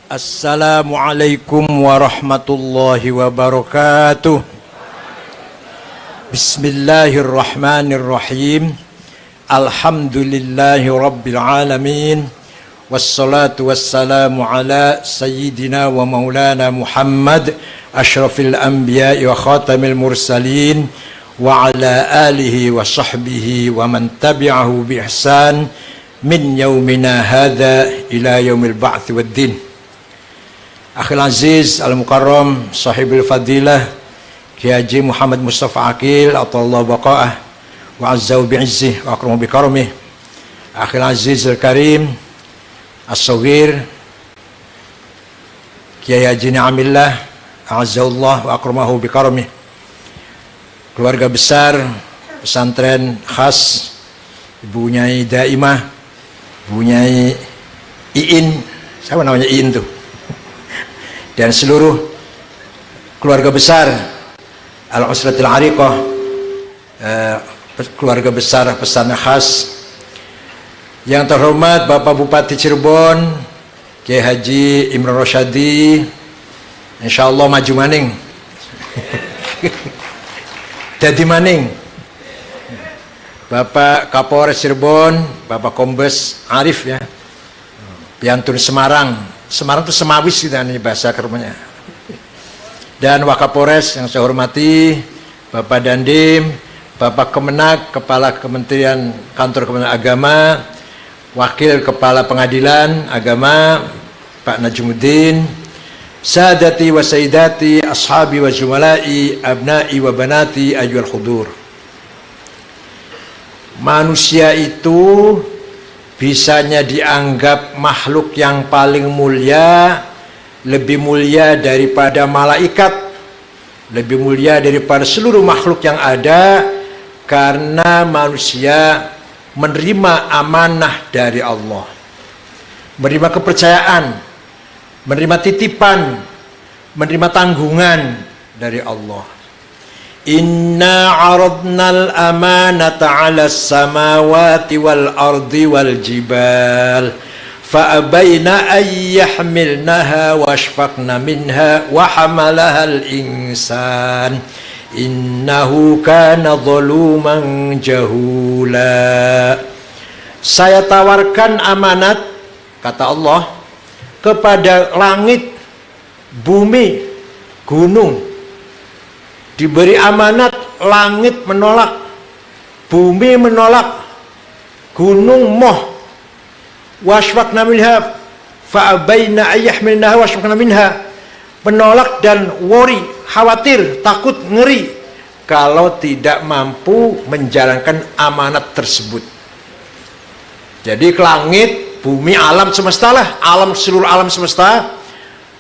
Assalamualaikum warahmatullahi wabarakatuh. Bismillahirrahmanirrahim. Alhamdulillahi rabbil alamin. Wassalatu wassalamu ala sayyidina wa maulana Muhammad asyrafil anbiya'i wa khatamil mursalin wa ala alihi wa sahbihi wa man tabi'ahu bi ihsan min yaumina hadha ila yaumil ba'thi wad din. Akhil Aziz Al-Mukarram Sahibul Fadilah Kiai Haji Muhammad Mustafa Aqil Atallahu Baqa'ah wa Azzahu bi'izzih wa akramu bikaramih. Akhil Aziz Al-Karim As-Saghir Kiai Haji Ni'amillah A'azzahullah wa akramahu bikaramih. Keluarga besar pesantren khas Ibu Nyai Daimah, Ibu Nyai Iin, siapa namanya Iin tuh, dan seluruh keluarga besar Al-Usratil Ariqah, keluarga besar pesantren khas. Yang terhormat Bapak Bupati Cirebon Kiai Haji Imran Rosyadi, insyaallah maju maning jadi maning. Bapak Kapolres Cirebon Bapak Kombes Arif ya, Piantun Semarang itu Semawis gitu ini bahasa kerumnya. Dan Wakapolres yang saya hormati Bapak Dandim, Bapak Kemenag, Kepala Kementerian Kantor Kementerian Agama, Wakil Kepala Pengadilan Agama Pak Najmuddin, Sadati wa Sayyidati, Ashabi wa Jumalai, Abnai wa Banati, Ayyuhal Khudur. Manusia itu bisanya dianggap makhluk yang paling mulia, lebih mulia daripada malaikat, lebih mulia daripada seluruh makhluk yang ada, karena manusia menerima amanah dari Allah, menerima kepercayaan, menerima titipan, menerima tanggungan dari Allah. Inna aradnal amanata 'alas samawati wal ardi wal jibal fa abaina ay yahmilnaha washfaqna minha wa hamalaha al insan innahu kana zaluman jahula. Saya tawarkan amanat, kata Allah, kepada langit, bumi, gunung. Diberi amanat, langit menolak, bumi menolak, gunung moh. Washfaqna minha fa'abaina ayyahmilnaha washfaqna minha, menolak dan worry, khawatir, takut, ngeri kalau tidak mampu menjalankan amanat tersebut. Jadi ke langit, bumi, alam semesta lah, seluruh alam semesta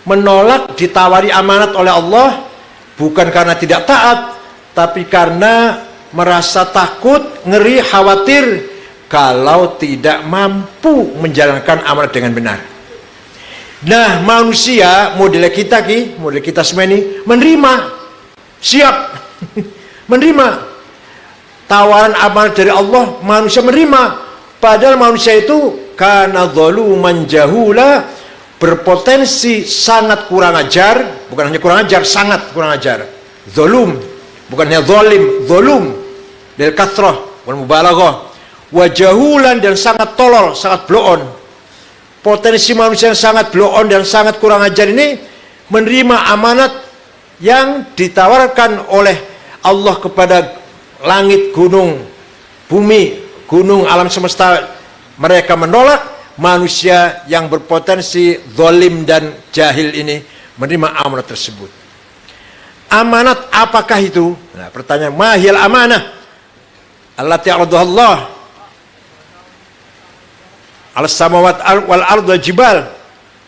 menolak ditawari amanat oleh Allah, bukan karena tidak taat, tapi karena merasa takut, ngeri, khawatir kalau tidak mampu menjalankan amanat dengan benar. Nah, manusia model kita semua ini menerima, siap menerima tawaran amanat dari Allah. Manusia menerima, padahal manusia itu kana zaluman jahula, berpotensi sangat kurang ajar. Bukan hanya kurang ajar, sangat kurang ajar. Zolum, bukan hanya zolim, zolum del kathrah wal mubalaghah. Wajahulan, dan sangat tolol, sangat blow on. Potensi manusia yang sangat blow on dan sangat kurang ajar ini menerima amanat yang ditawarkan oleh Allah kepada langit, gunung, bumi, gunung, alam semesta. Mereka menolak. Manusia yang berpotensi zalim dan jahil ini menerima amanat tersebut. Amanat apakah itu? Nah, pertanyaan, mahiyal amanah allati aradaha Allah ala samawat wal ardi wal jibal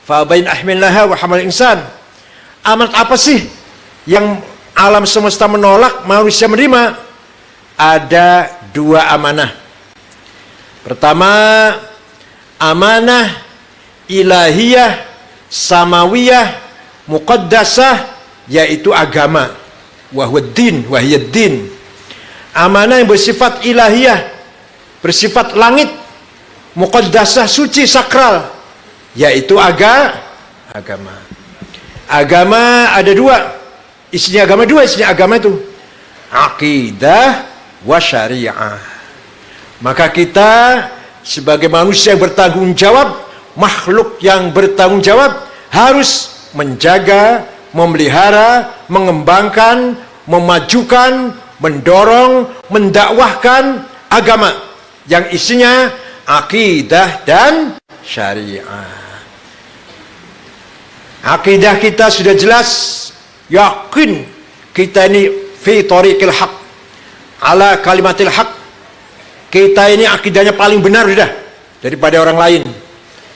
fa bain ahmilaha wa hamal insan. Amanat apa sih yang alam semesta menolak, manusia menerima? Ada dua amanah. Pertama, amanah ilahiyah, samawiyah, muqaddasah, yaitu agama. Wahwaddin, wahiyaddin. Amanah yang bersifat ilahiyah, bersifat langit, muqaddasah, suci, sakral, yaitu agama. agama. Agama ada dua. Isinya agama dua, isinya agama itu akidah wa syariah. Maka kita sebagai manusia yang bertanggung jawab, makhluk yang bertanggung jawab, harus menjaga, memelihara, mengembangkan, memajukan, mendorong, mendakwahkan agama yang isinya akidah dan syariah. Akidah kita sudah jelas, yakin kita ini fi tariqil haq, ala kalimatil haq. Kita ini akidahnya paling benar sudah daripada orang lain,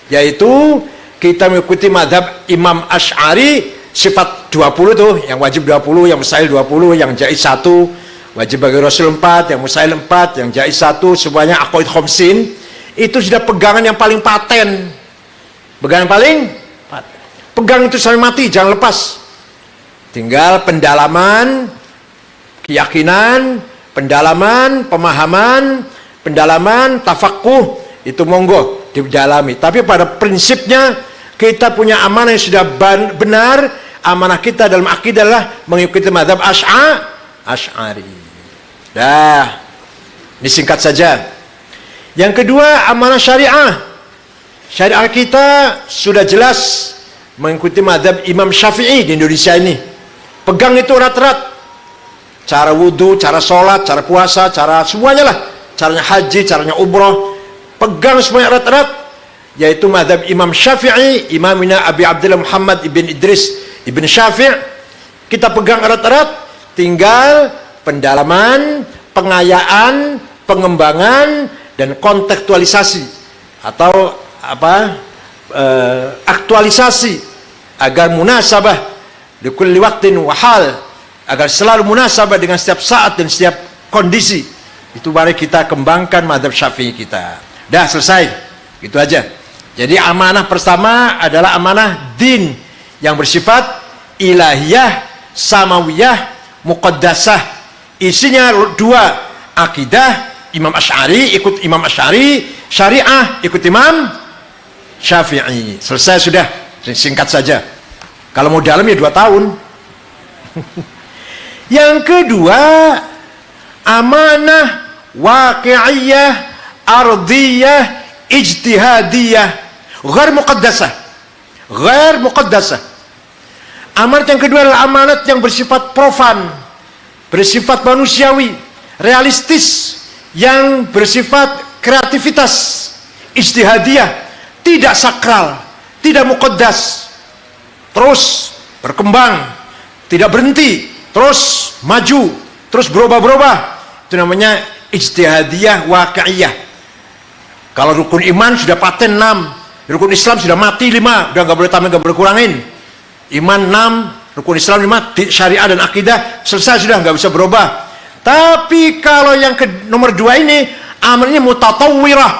yaitu kita mengikuti madhab Imam Asy'ari, sifat 20 tuh, yang wajib 20, yang mustahil 20, yang jaiz 1, wajib bagi Rasul 4, yang mustahil 4, yang jaiz 1, semuanya aqaid khamsin. Itu sudah pegangan yang paling paten, pegangan paling paten. Pegang itu sampai mati, jangan lepas. Tinggal pendalaman keyakinan, pendalaman pemahaman, pendalaman tafaqquh, itu monggo didalami. Tapi pada prinsipnya kita punya amanah yang sudah benar. Amanah kita dalam akidah adalah mengikuti mazhab Asy'ari. Dah, disingkat saja. Yang kedua, amanah syariah. Syariah kita sudah jelas mengikuti mazhab Imam Syafi'i di Indonesia ini. Pegang itu erat-erat. Cara wudhu, cara sholat, cara puasa, cara semuanya lah. Caranya haji, caranya umroh. Pegang semuanya erat-erat. Yaitu mazhab Imam Syafi'i, Imamina Abi Abdullah Muhammad ibn Idris ibn Syafi'. Kita pegang erat-erat. Tinggal pendalaman, pengayaan, pengembangan, dan kontekstualisasi atau aktualisasi agar munasabah di kulli waqtin wa hal, agar selalu munasabah dengan setiap saat dan setiap kondisi. Itu mari kita kembangkan mazhab Syafi'i kita. Dah selesai, itu aja. Jadi amanah pertama adalah amanah din yang bersifat ilahiyah, samawiyah, muqaddasah. Isinya dua, akidah Imam Asy'ari, ikut Imam Asy'ari, syariah ikut Imam Syafi'i. Selesai sudah, singkat saja. Kalau mau dalam ya 2 tahun. Yang kedua, amanah waqi'iyah, ardiyah, ijtihadiyah, ghair muqaddasah. Ghair muqaddasah. Amanat yang kedua adalah amanat yang bersifat profan, bersifat manusiawi, realistis, yang bersifat kreativitas, ijtihadiyah, tidak sakral, tidak muqaddas, terus berkembang, tidak berhenti, terus maju, terus berubah-berubah. Itu namanya ijtihadiyah waqi'iyah. Kalau rukun iman sudah paten 6, rukun Islam sudah mati 5, udah nggak boleh tambah, nggak boleh kurangin. Iman 6, rukun Islam 5, syariah dan akidah selesai sudah, nggak bisa berubah. Tapi kalau yang nomor 2 ini, amanahnya mutatawwirah,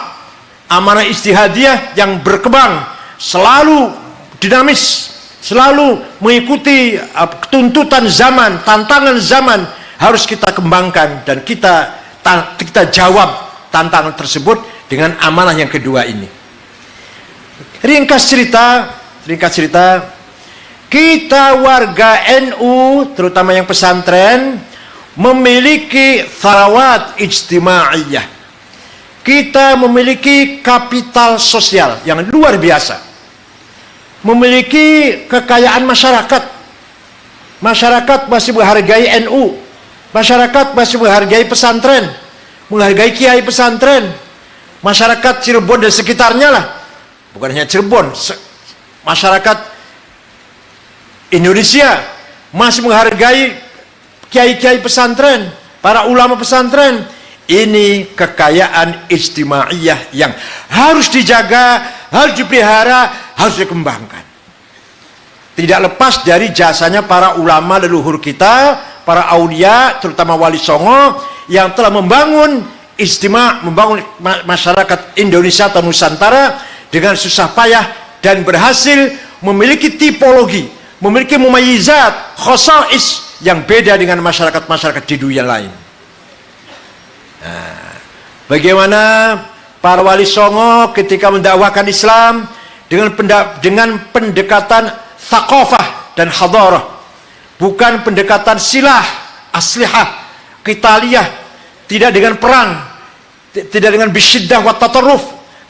amanah ijtihadiyah yang berkembang, selalu dinamis, selalu mengikuti tuntutan zaman, tantangan zaman, harus kita kembangkan dan kita jawab tantangan tersebut dengan amanah yang kedua ini. Ringkas cerita, kita warga NU, terutama yang pesantren, memiliki tharawat ijtimaiyah. Kita memiliki kapital sosial yang luar biasa, memiliki kekayaan masyarakat. Masyarakat masih menghargai NU, masyarakat masih menghargai pesantren, menghargai kiai pesantren. Masyarakat Cirebon dan sekitarnya lah, bukan hanya Cirebon, masyarakat Indonesia masih menghargai kiai-kiai pesantren, para ulama pesantren. Ini kekayaan ijtimaiyah yang harus dijaga, harus dipelihara, harus dikembangkan. Tidak lepas dari jasanya para ulama leluhur kita, para aulia, terutama Wali Songo, yang telah membangun membangun masyarakat Indonesia atau Nusantara dengan susah payah dan berhasil memiliki tipologi, memiliki mumayyizat, khosais yang beda dengan masyarakat-masyarakat di dunia lain. Nah, bagaimana para Wali Songo ketika mendakwahkan Islam dengan pendekatan thaqafah dan hadarah, bukan pendekatan silah, aslihah, qitaliyah, tidak dengan perang, tidak dengan bisyiddah wa tatarruf,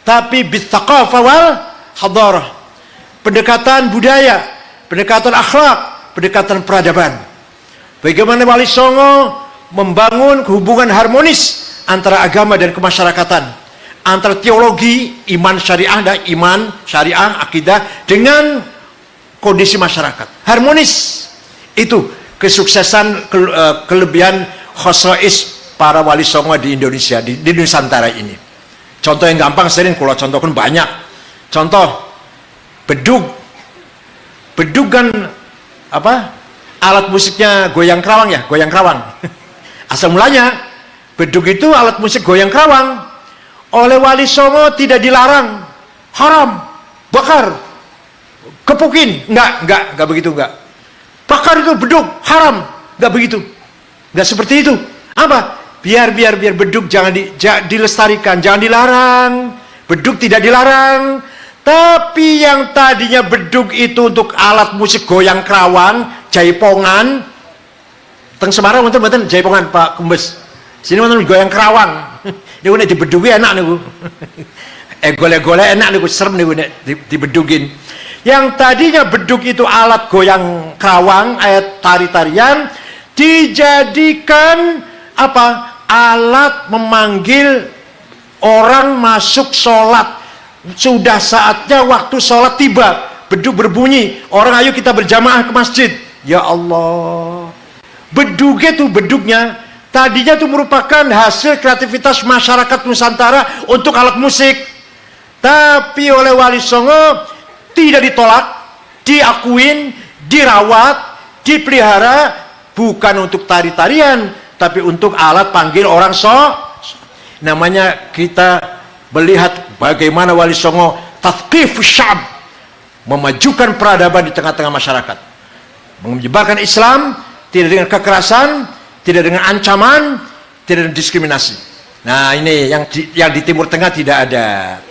tapi bitsaqafah wal hadarah, pendekatan budaya, pendekatan akhlak, pendekatan peradaban. Bagaimana Wali Songo membangun hubungan harmonis antara agama dan kemasyarakatan, antara teologi, iman syariah dan iman syariah, akidah dengan kondisi masyarakat. Harmonis. Itu kesuksesan, kelebihan khosais para Wali Songo di Indonesia, di Nusantara ini. Contoh yang gampang sering kalau contohkan banyak. Contoh bedug. Bedug kan apa? Alat musiknya goyang kerawang ya, goyang kerawang. Asal mulanya bedug itu alat musik goyang kerawang. Oleh Wali Songo tidak dilarang, haram, bakar, kepukin, enggak begitu, enggak. Bakar itu bedug, haram, enggak begitu, enggak seperti itu. Apa? Biar bedug jangan dilestarikan, jangan dilarang. Bedug tidak dilarang. Tapi yang tadinya bedug itu untuk alat musik goyang kerawang, jaipongan, teng Semarang betul jaipongan Pak Kumbes. Sini betul goyang kerawang. Niku nek dibedugi enak niku. Golek-golek enak niku, serem niku nek dibedugin. Yang tadinya bedug itu alat goyang kerawang, tari-tarian, dijadikan apa? Alat memanggil orang masuk sholat. Sudah saatnya waktu sholat tiba, bedug berbunyi, orang ayo kita berjamaah ke masjid. Ya Allah, bedug itu bedugnya tadinya itu merupakan hasil kreativitas masyarakat Nusantara untuk alat musik, tapi oleh Wali Songo tidak ditolak, diakuin, dirawat, dipelihara, bukan untuk tari-tarian, tapi untuk alat panggil orang namanya kita melihat bagaimana Wali Songo tathqif sya'b, memajukan peradaban di tengah-tengah masyarakat, menyebarkan Islam tidak dengan kekerasan, tidak dengan ancaman, tidak dengan diskriminasi. Nah ini yang di Timur Tengah tidak ada.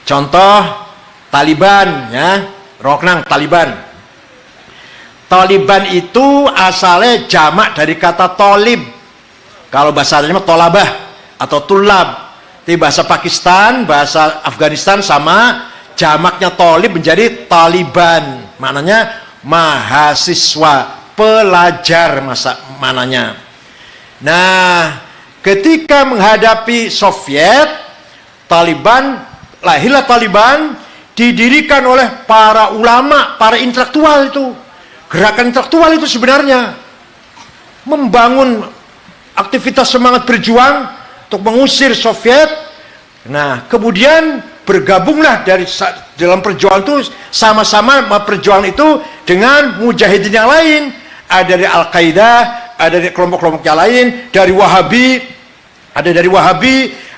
Contoh Taliban ya, Roknang Taliban. Taliban itu asalnya jamak dari kata tolib. Kalau bahasa Arabnya tolabah atau tulab. Di bahasa Pakistan, bahasa Afghanistan sama, jamaknya tolib menjadi Taliban. Maknanya mahasiswa, pelajar mananya. Nah, ketika menghadapi Soviet, lahirlah Taliban, didirikan oleh para ulama, para intelektual itu. Gerakan intelektual itu sebenarnya membangun aktivitas semangat berjuang untuk mengusir Soviet. Nah, kemudian bergabunglah dalam perjuangan itu, sama-sama perjuangan itu dengan mujahidin yang lain. Ada dari Al-Qaeda, ada dari kelompok-kelompok yang lain, dari Wahabi,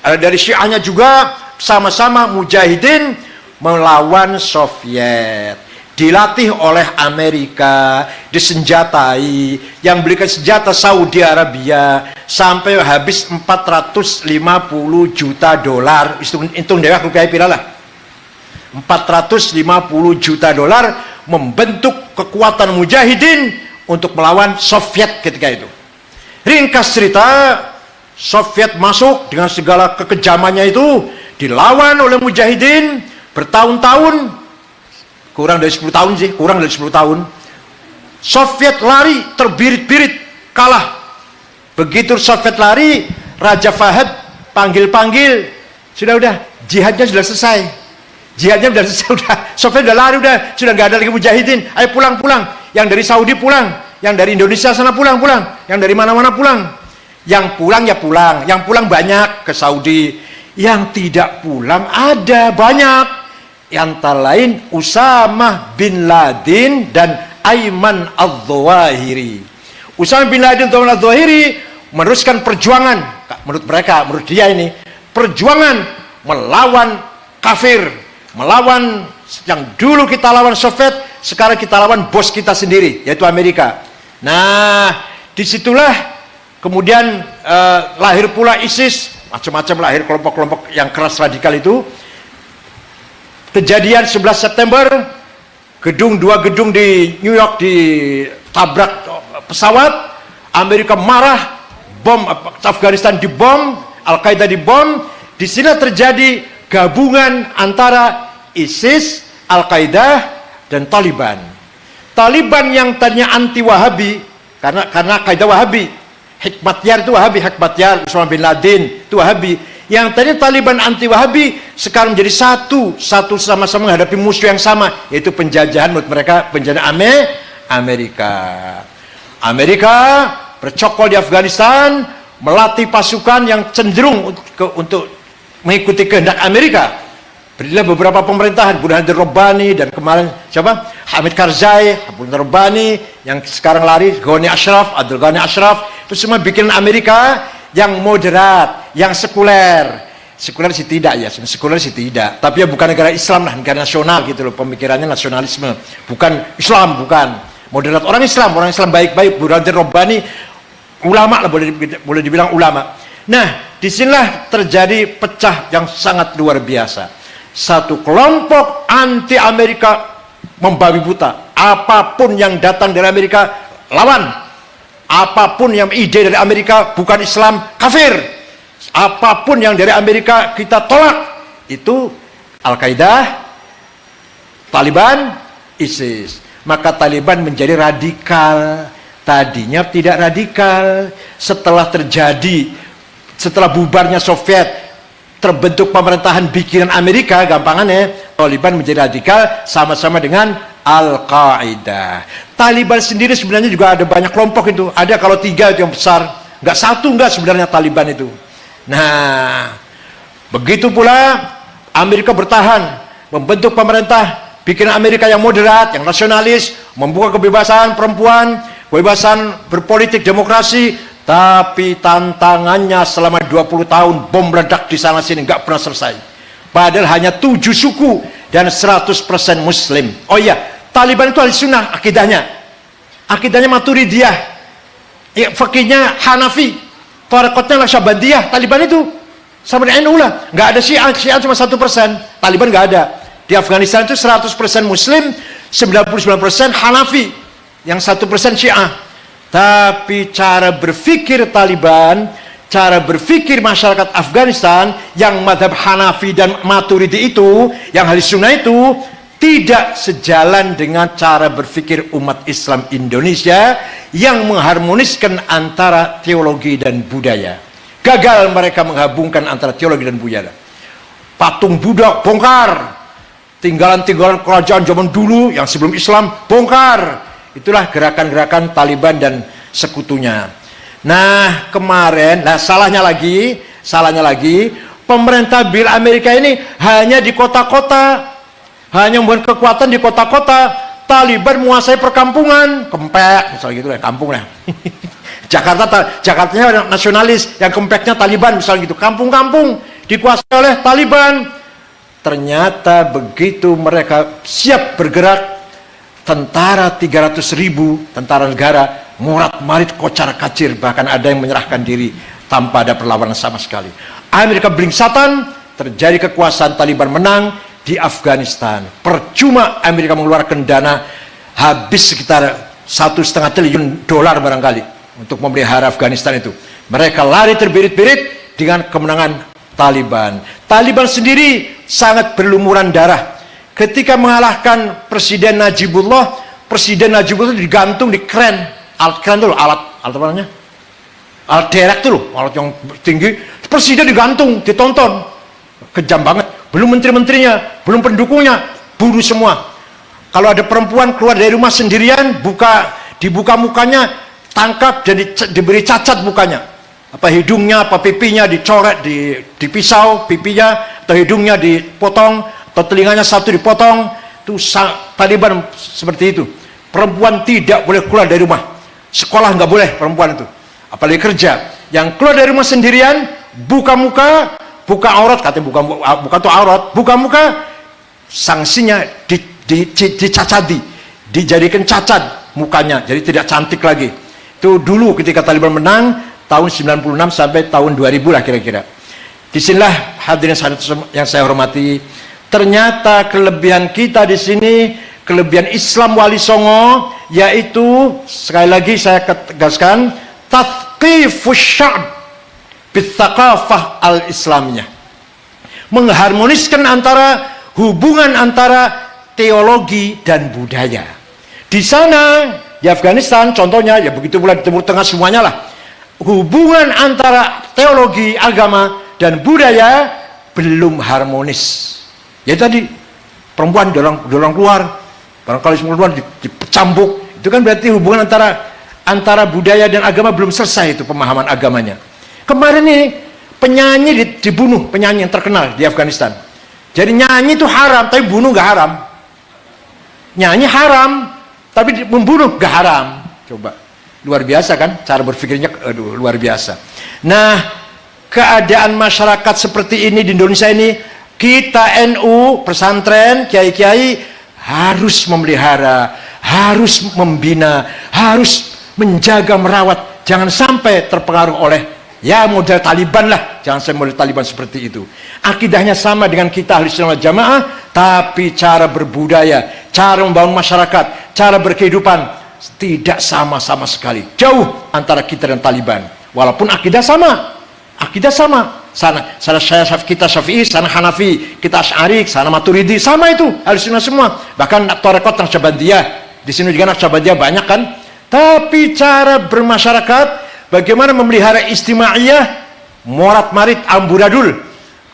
ada dari Syiahnya juga, sama-sama mujahidin melawan Soviet. Dilatih oleh Amerika, disenjatai, yang belikan senjata Saudi Arabia, sampai habis 450 juta dolar. Hitung dewek rupiah piralah. 450 juta dolar membentuk kekuatan mujahidin untuk melawan Soviet ketika itu. Ringkas cerita, Soviet masuk dengan segala kekejamannya itu, dilawan oleh mujahidin bertahun-tahun. Kurang dari 10 tahun sih, kurang dari 10 tahun. Soviet lari, terbirit-birit, kalah. Begitu Soviet lari, Raja Fahad panggil-panggil, sudah, jihadnya sudah selesai. Jihadnya sudah selesai, Soviet sudah lari, sudah nggak ada lagi mujahidin. Ayo pulang. Yang dari Saudi pulang, yang dari Indonesia sana pulang, yang dari mana-mana pulang. Yang pulang ya pulang, yang pulang banyak ke Saudi. Yang tidak pulang ada banyak. Antara lain Usamah bin Laden dan Ayman al-Zawahiri. Usamah bin Laden dan Ayman al-Zawahiri meneruskan perjuangan, menurut mereka, menurut dia ini, perjuangan melawan kafir, melawan yang dulu kita lawan Soviet, sekarang kita lawan bos kita sendiri, yaitu Amerika. Nah, disitulah kemudian lahir pula ISIS, macam-macam lahir kelompok-kelompok yang keras radikal itu. Kejadian 11 September dua gedung di New York ditabrak pesawat, Amerika marah, bom Afghanistan dibom, Al-Qaeda dibom. Di sini terjadi gabungan antara ISIS, Al-Qaeda, dan Taliban. Taliban yang tadinya anti Wahabi, karena Qaeda Wahabi, Hikmatyar itu Wahabi, Hikmatyar, Osama bin Laden itu Wahabi. Yang tadinya Taliban anti Wahabi sekarang menjadi satu sama-sama menghadapi musuh yang sama, yaitu penjajahan menurut mereka, penjajahan Amerika. Amerika bercokol di Afghanistan, melatih pasukan yang cenderung untuk mengikuti kehendak Amerika. Berilah beberapa pemerintahan, Burhanuddin Rabbani, dan kemarin siapa? Hamid Karzai, Burhanuddin Rabbani, yang sekarang lari Ghani Ashraf, Abdul Ghani Ashraf. Itu semua bikin Amerika yang moderat, yang sekuler. Sekuler sih tidak ya, sekuler sih tidak. Tapi ya bukan negara Islam lah, negara nasional gitu loh. Pemikirannya nasionalisme, bukan Islam, bukan moderat. Orang Islam baik-baik. Burhanuddin Rabbani ulama lah, boleh dibilang ulama. Nah, disinilah terjadi pecah yang sangat luar biasa. Satu kelompok anti Amerika membabi buta. Apapun yang datang dari Amerika lawan. Apapun yang ide dari Amerika bukan Islam, kafir. Apapun yang dari Amerika kita tolak. Itu Al-Qaeda, Taliban, ISIS. Maka Taliban menjadi radikal. Tadinya tidak radikal. Setelah bubarnya Soviet, terbentuk pemerintahan bikinan Amerika, gampangannya Taliban menjadi radikal sama-sama dengan Al-Qaeda. Taliban sendiri sebenarnya juga ada banyak kelompok itu. Ada kalau 3 itu yang besar, nggak satu nggak sebenarnya Taliban itu. Nah, begitu pula Amerika bertahan, membentuk pemerintah bikinan Amerika yang moderat, yang nasionalis, membuka kebebasan perempuan, kebebasan berpolitik, demokrasi. Tapi tantangannya selama 20 tahun bom meledak di sana sini nggak pernah selesai. Padahal hanya 7 suku dan 100% Muslim. Oh iya, Taliban itu ahli sunnah akidahnya. Akidahnya Maturidiyah. Ya, fakihnya Hanafi. Tarekatnya Nasyabandiyah. Taliban itu sama dengan NU lah. Nggak ada Syiah cuma 1%. Taliban nggak ada. Di Afghanistan itu 100% Muslim, 99% Hanafi. Yang 1% Syiah. Tapi cara berpikir Taliban, cara berpikir masyarakat Afghanistan yang madhab Hanafi dan Maturidi itu, yang ahli sunnah itu, tidak sejalan dengan cara berpikir umat Islam Indonesia yang mengharmoniskan antara teologi dan budaya. Gagal mereka menggabungkan antara teologi dan budaya. Patung Buddha bongkar, tinggalan-tinggalan kerajaan zaman dulu yang sebelum Islam bongkar. Itulah gerakan-gerakan Taliban dan sekutunya. Nah, kemarin, salahnya lagi, pemerintah Bill Amerika ini hanya di kota-kota, hanya membuat kekuatan di kota-kota. Taliban menguasai perkampungan, Kempek, misalnya gitu lah, kampung lah. Jakartanya nasionalis, yang Kempeknya Taliban, misalnya gitu. Kampung-kampung dikuasai oleh Taliban. Ternyata begitu mereka siap bergerak, tentara 300.000 tentara negara morat-marit kocar-kacir, bahkan ada yang menyerahkan diri tanpa ada perlawanan sama sekali. Amerika belingsatan, terjadi kekuasaan Taliban menang di Afghanistan. Percuma Amerika mengeluarkan dana habis sekitar $1,5 triliun barangkali untuk memelihara Afghanistan itu. Mereka lari terbirit-birit dengan kemenangan Taliban. Taliban sendiri sangat berlumuran darah. Ketika mengalahkan Presiden Najibullah digantung di kren. Alat kren itu loh, alat apa namanya? Alat derek itu loh, alat yang tinggi. Presiden digantung, ditonton. Kejam banget. Belum menteri-menterinya, belum pendukungnya, bunuh semua. Kalau ada perempuan keluar dari rumah sendirian, dibuka mukanya, tangkap dan diberi cacat mukanya. Apa hidungnya, apa pipinya dicoret, dipisau pipinya, atau hidungnya dipotong, atau telinganya satu dipotong. Itu Taliban seperti itu. Perempuan tidak boleh keluar dari rumah. Sekolah nggak boleh perempuan itu, apalagi kerja. Yang keluar dari rumah sendirian, buka muka, buka aurat, katanya buka tuh aurat, buka muka, sanksinya dicacadi, dijadikan cacat mukanya, jadi tidak cantik lagi. Itu dulu ketika Taliban menang tahun 96 sampai tahun 2000 lah kira-kira. Disinilah hadirin yang saya hormati, ternyata kelebihan kita di sini kelebihan Islam Wali Songo, yaitu sekali lagi saya tegaskan, tathqifus sya'b bitsaqafah al-islamiyah, mengharmoniskan antara hubungan antara teologi dan budaya. Di sana di Afghanistan contohnya, ya begitu pula di Timur Tengah semuanya lah, hubungan antara teologi, agama dan budaya belum harmonis. Ya tadi perempuan dorong keluar, barangkali semua keluar dicambuk, itu kan berarti hubungan antara budaya dan agama belum selesai, itu pemahaman agamanya. Kemarin nih penyanyi dibunuh, penyanyi yang terkenal di Afghanistan. Jadi nyanyi itu haram, tapi bunuh gak haram. Nyanyi haram, tapi membunuh gak haram. Coba, luar biasa kan cara berpikirnya, aduh luar biasa. Nah, keadaan masyarakat seperti ini di Indonesia ini, kita NU, pesantren, kiai-kiai harus memelihara, harus membina, harus menjaga, merawat, jangan sampai terpengaruh oleh ya model Taliban lah, jangan sampai model Taliban seperti itu. Akidahnya sama dengan kita Ahli Sunnah wal Jamaah, tapi cara berbudaya, cara membangun masyarakat, cara berkehidupan tidak sama sekali. Jauh antara kita dan Taliban, walaupun akidah sama. Akidah sama, sana kita Syafi'i, sana Hanafi, kita Asy'ari, sana Maturidi, sama itu, Ahlussunnah semua. Bahkan Thariqat Naqsyabandiyah, di sini juga Naqsyabandiyah banyak kan. Tapi cara bermasyarakat, bagaimana memelihara istimaiyah, morat-marit, amburadul,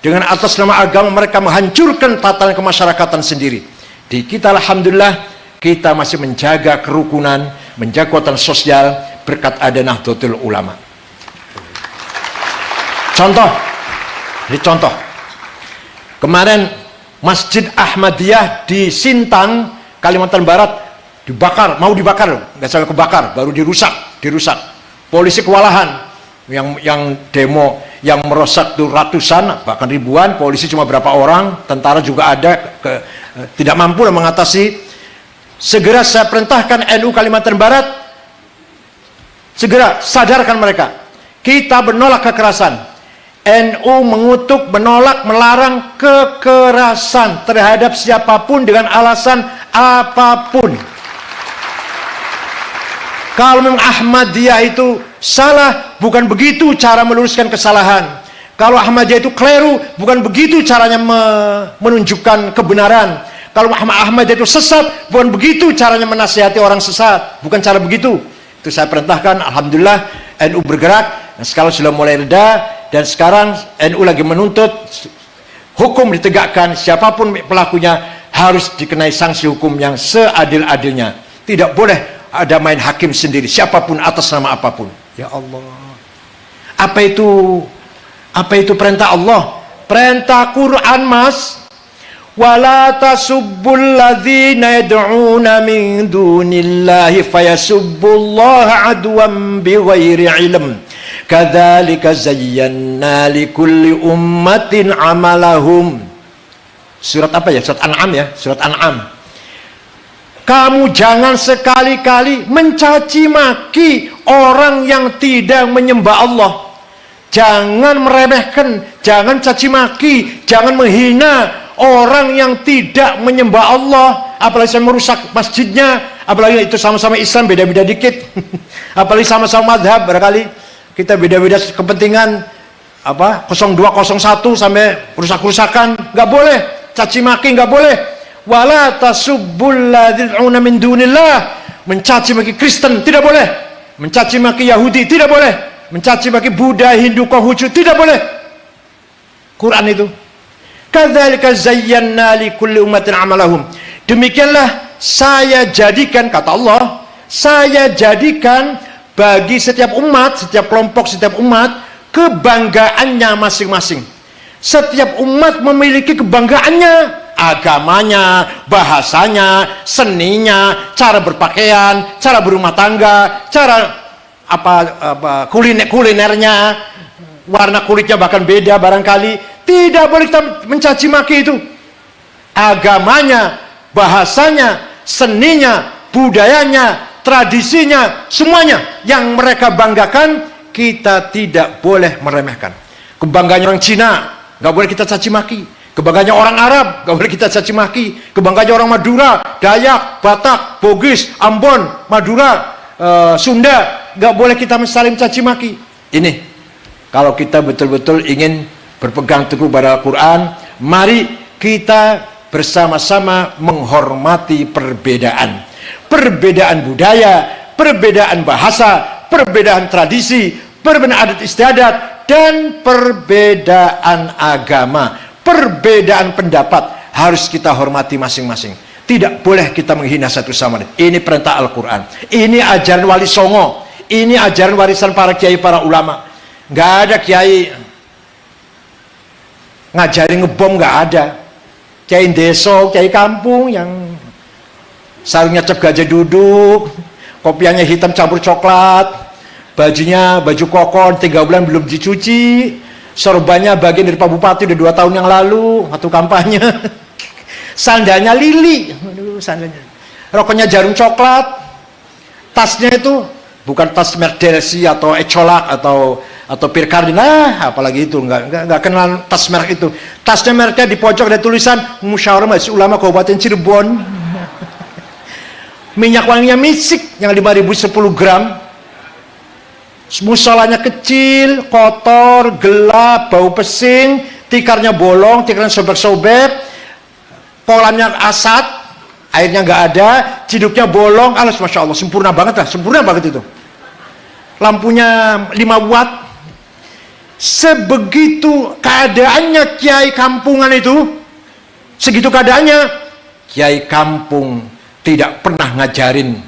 dengan atas nama agama mereka menghancurkan tatanan kemasyarakatan sendiri. Di kita alhamdulillah kita masih menjaga kerukunan, menjaga kekuatan sosial berkat ada Nahdlatul Ulama. Contoh, kemarin Masjid Ahmadiyah di Sintang, Kalimantan Barat dibakar, mau dibakar, nggak sampai kebakar, baru dirusak. Polisi kewalahan, yang demo, yang merosak tuh ratusan, bahkan ribuan, polisi cuma berapa orang, tentara juga ada, tidak mampu mengatasi. Segera saya perintahkan NU Kalimantan Barat, segera sadarkan mereka, kita menolak kekerasan. NU mengutuk, menolak, melarang kekerasan terhadap siapapun dengan alasan apapun. Kalau memang Ahmadiyah itu salah, bukan begitu cara meluruskan kesalahan. Kalau Ahmadiyah itu keliru, bukan begitu caranya menunjukkan kebenaran. Kalau Ahmadiyah itu sesat, bukan begitu caranya menasihati orang sesat. Bukan cara begitu. Itu saya perintahkan, alhamdulillah NU bergerak. Nah, sekarang sudah mulai reda. Dan sekarang NU lagi menuntut hukum ditegakkan, siapapun pelakunya harus dikenai sanksi hukum yang seadil-adilnya. Tidak boleh ada main hakim sendiri, siapapun atas nama apapun. Ya Allah, apa itu perintah Allah? Perintah Quran, Mas. Wala tasubbul ladzina yad'una min dunillahi fayasubbullaha adwan bighairi ilm. Kadzalika zayyana likulli ummatin amalahum. Surat apa ya? Surat An'am ya, surat An'am. Kamu jangan sekali-kali mencaci maki orang yang tidak menyembah Allah. Jangan meremehkan, jangan caci maki, jangan menghina orang yang tidak menyembah Allah. Apalagi saya merusak masjidnya, apalagi itu sama-sama Islam, beda-beda dikit. Apalagi sama-sama madhab, barangkali kita beda-beda kepentingan, 0201 sampai rusak-rusakan, nggak boleh. Caci maki nggak boleh. Wala tasubbul ladzina min dunillah, mencaci maki Kristen tidak boleh, mencaci maki Yahudi tidak boleh, mencaci maki Buddha, Hindu, Konghucu tidak boleh. Quran itu. Kadzalika zayyana likulli ummatin amalahum. Demikianlah saya jadikan, kata Allah, saya jadikan bagi setiap umat, setiap kelompok, setiap umat kebanggaannya masing-masing. Setiap umat memiliki kebanggaannya, agamanya, bahasanya, seninya, cara berpakaian, cara berumah tangga, cara kulinernya, warna kulitnya bahkan beda barangkali. Tidak boleh kita mencaci maki itu. Agamanya, bahasanya, seninya, budayanya, tradisinya, semuanya yang mereka banggakan, kita tidak boleh meremehkan. Kebanggaan orang Cina nggak boleh kita caci maki. Kebanggaannya orang Arab, gak boleh kita caci maki. Kebanggaannya orang Madura, Dayak, Batak, Bugis, Ambon, Madura, Sunda, gak boleh kita saling caci maki. Ini, kalau kita betul-betul ingin berpegang teguh pada Al-Quran, mari kita bersama-sama menghormati perbedaan. Perbedaan budaya, perbedaan bahasa, perbedaan tradisi, perbedaan adat istiadat, dan perbedaan agama. Perbedaan pendapat harus kita hormati masing-masing. Tidak boleh kita menghina satu sama lain. Ini perintah Al-Quran. Ini ajaran Wali Songo. Ini ajaran warisan para kiai, para ulama. Nggak ada kiai ngajari ngebom, nggak ada. Kiai deso, kiai kampung yang sarungnya cap gajah duduk, kopiannya hitam campur coklat, bajunya baju kokon 3 bulan belum dicuci, sorbannya bagian dari Pak Bupati udah 2 tahun yang lalu waktu kampanye. Sandalnya lili, aduh, sandalnya. Rokoknya jarum coklat, tasnya itu bukan tas Merdelsi atau Ecolak atau Pierre Cardin, apalagi itu nggak kenal tas merek itu. Tasnya mereknya di pojok ada tulisan Musyawarah Majelis Ulama Kabupaten Cirebon. Minyak wanginya misik yang 5.000 10 gram. Musolanya kecil, kotor, gelap, bau pesing, tikarnya bolong, tikarnya sobek-sobek, kolamnya asat, airnya nggak ada, ciduknya bolong, alas masya Allah, sempurna banget lah, sempurna banget itu. Lampunya 5 watt. Sebegitu keadaannya kiai kampungan itu, segitu keadaannya, kiai kampung tidak pernah ngajarin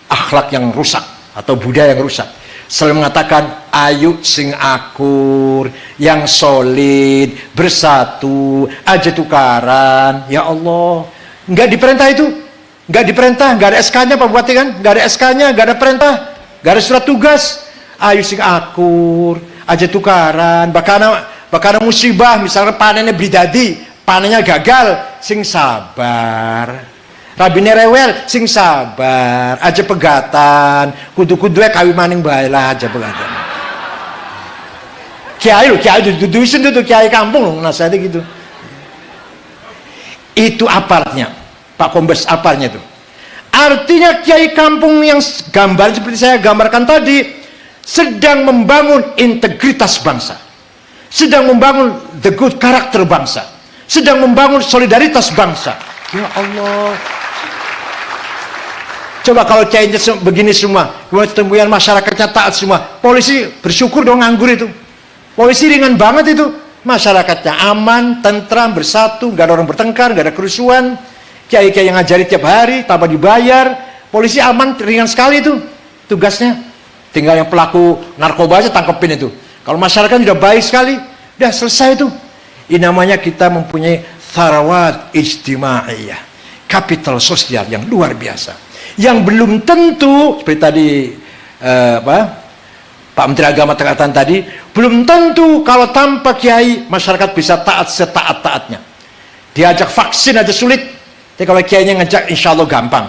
akhlak yang rusak atau budaya yang rusak. Selalu mengatakan ayo sing akur, yang solid, bersatu, aja tukaran. Ya Allah, nggak diperintah itu, nggak diperintah, nggak ada SK-nya Pak Bupati kan, nggak ada SK-nya, nggak ada perintah, nggak ada surat tugas. Ayo sing akur, aja tukaran. Bahkan musibah, misalnya panennya bidadi, panennya gagal, sing sabar. Rabine rewel, sing sabar, aja pegatan, kudu-kudunya kawin maning bae lah, aja pegatan. Kiai duduisin tuh kiai kampung loh, nasihatnya gitu. Itu apartnya, Pak Kombes, apartnya itu. Artinya kiai kampung yang gambar seperti saya gambarkan tadi sedang membangun integritas bangsa, sedang membangun the good karakter bangsa, sedang membangun solidaritas bangsa. Ya Allah. Coba kalau kiainya begini semua, kemudian masyarakatnya taat semua, polisi bersyukur dong nganggur itu. Polisi ringan banget itu, masyarakatnya aman, tentram, bersatu, nggak ada orang bertengkar, nggak ada kerusuhan. Kiai-kiai yang ngajari tiap hari tanpa dibayar, polisi aman, ringan sekali itu tugasnya. Tinggal yang pelaku narkoba aja tangkepin itu. Kalau masyarakat sudah baik sekali, udah selesai itu. Ini namanya kita mempunyai tharawat ijtimaiyah, kapital sosial yang luar biasa. Yang belum tentu seperti tadi Pak Menteri Agama katakan tadi, belum tentu kalau tanpa kiai masyarakat bisa taat setaat-taatnya. Diajak vaksin aja sulit, tapi kalau kiainya ngajak insya Allah gampang.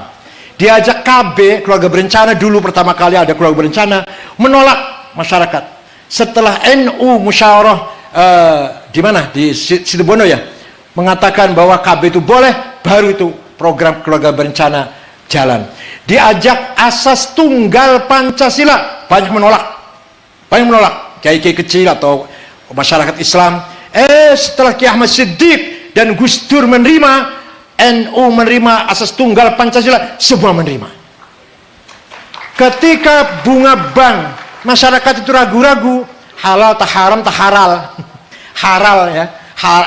Diajak KB, keluarga berencana, dulu pertama kali ada keluarga berencana, menolak masyarakat. Setelah NU musyawarah di mana, di Situbondo ya, mengatakan bahwa KB itu boleh, baru itu program keluarga berencana jalan. Diajak asas tunggal Pancasila, banyak menolak, kiai-kiai kecil atau masyarakat Islam. Setelah Kiai Ahmad Siddiq dan Gus Dur menerima, NU menerima asas tunggal Pancasila, semua menerima. Ketika bunga bank, masyarakat itu ragu-ragu, halal tak haram tak halal. Halal ya,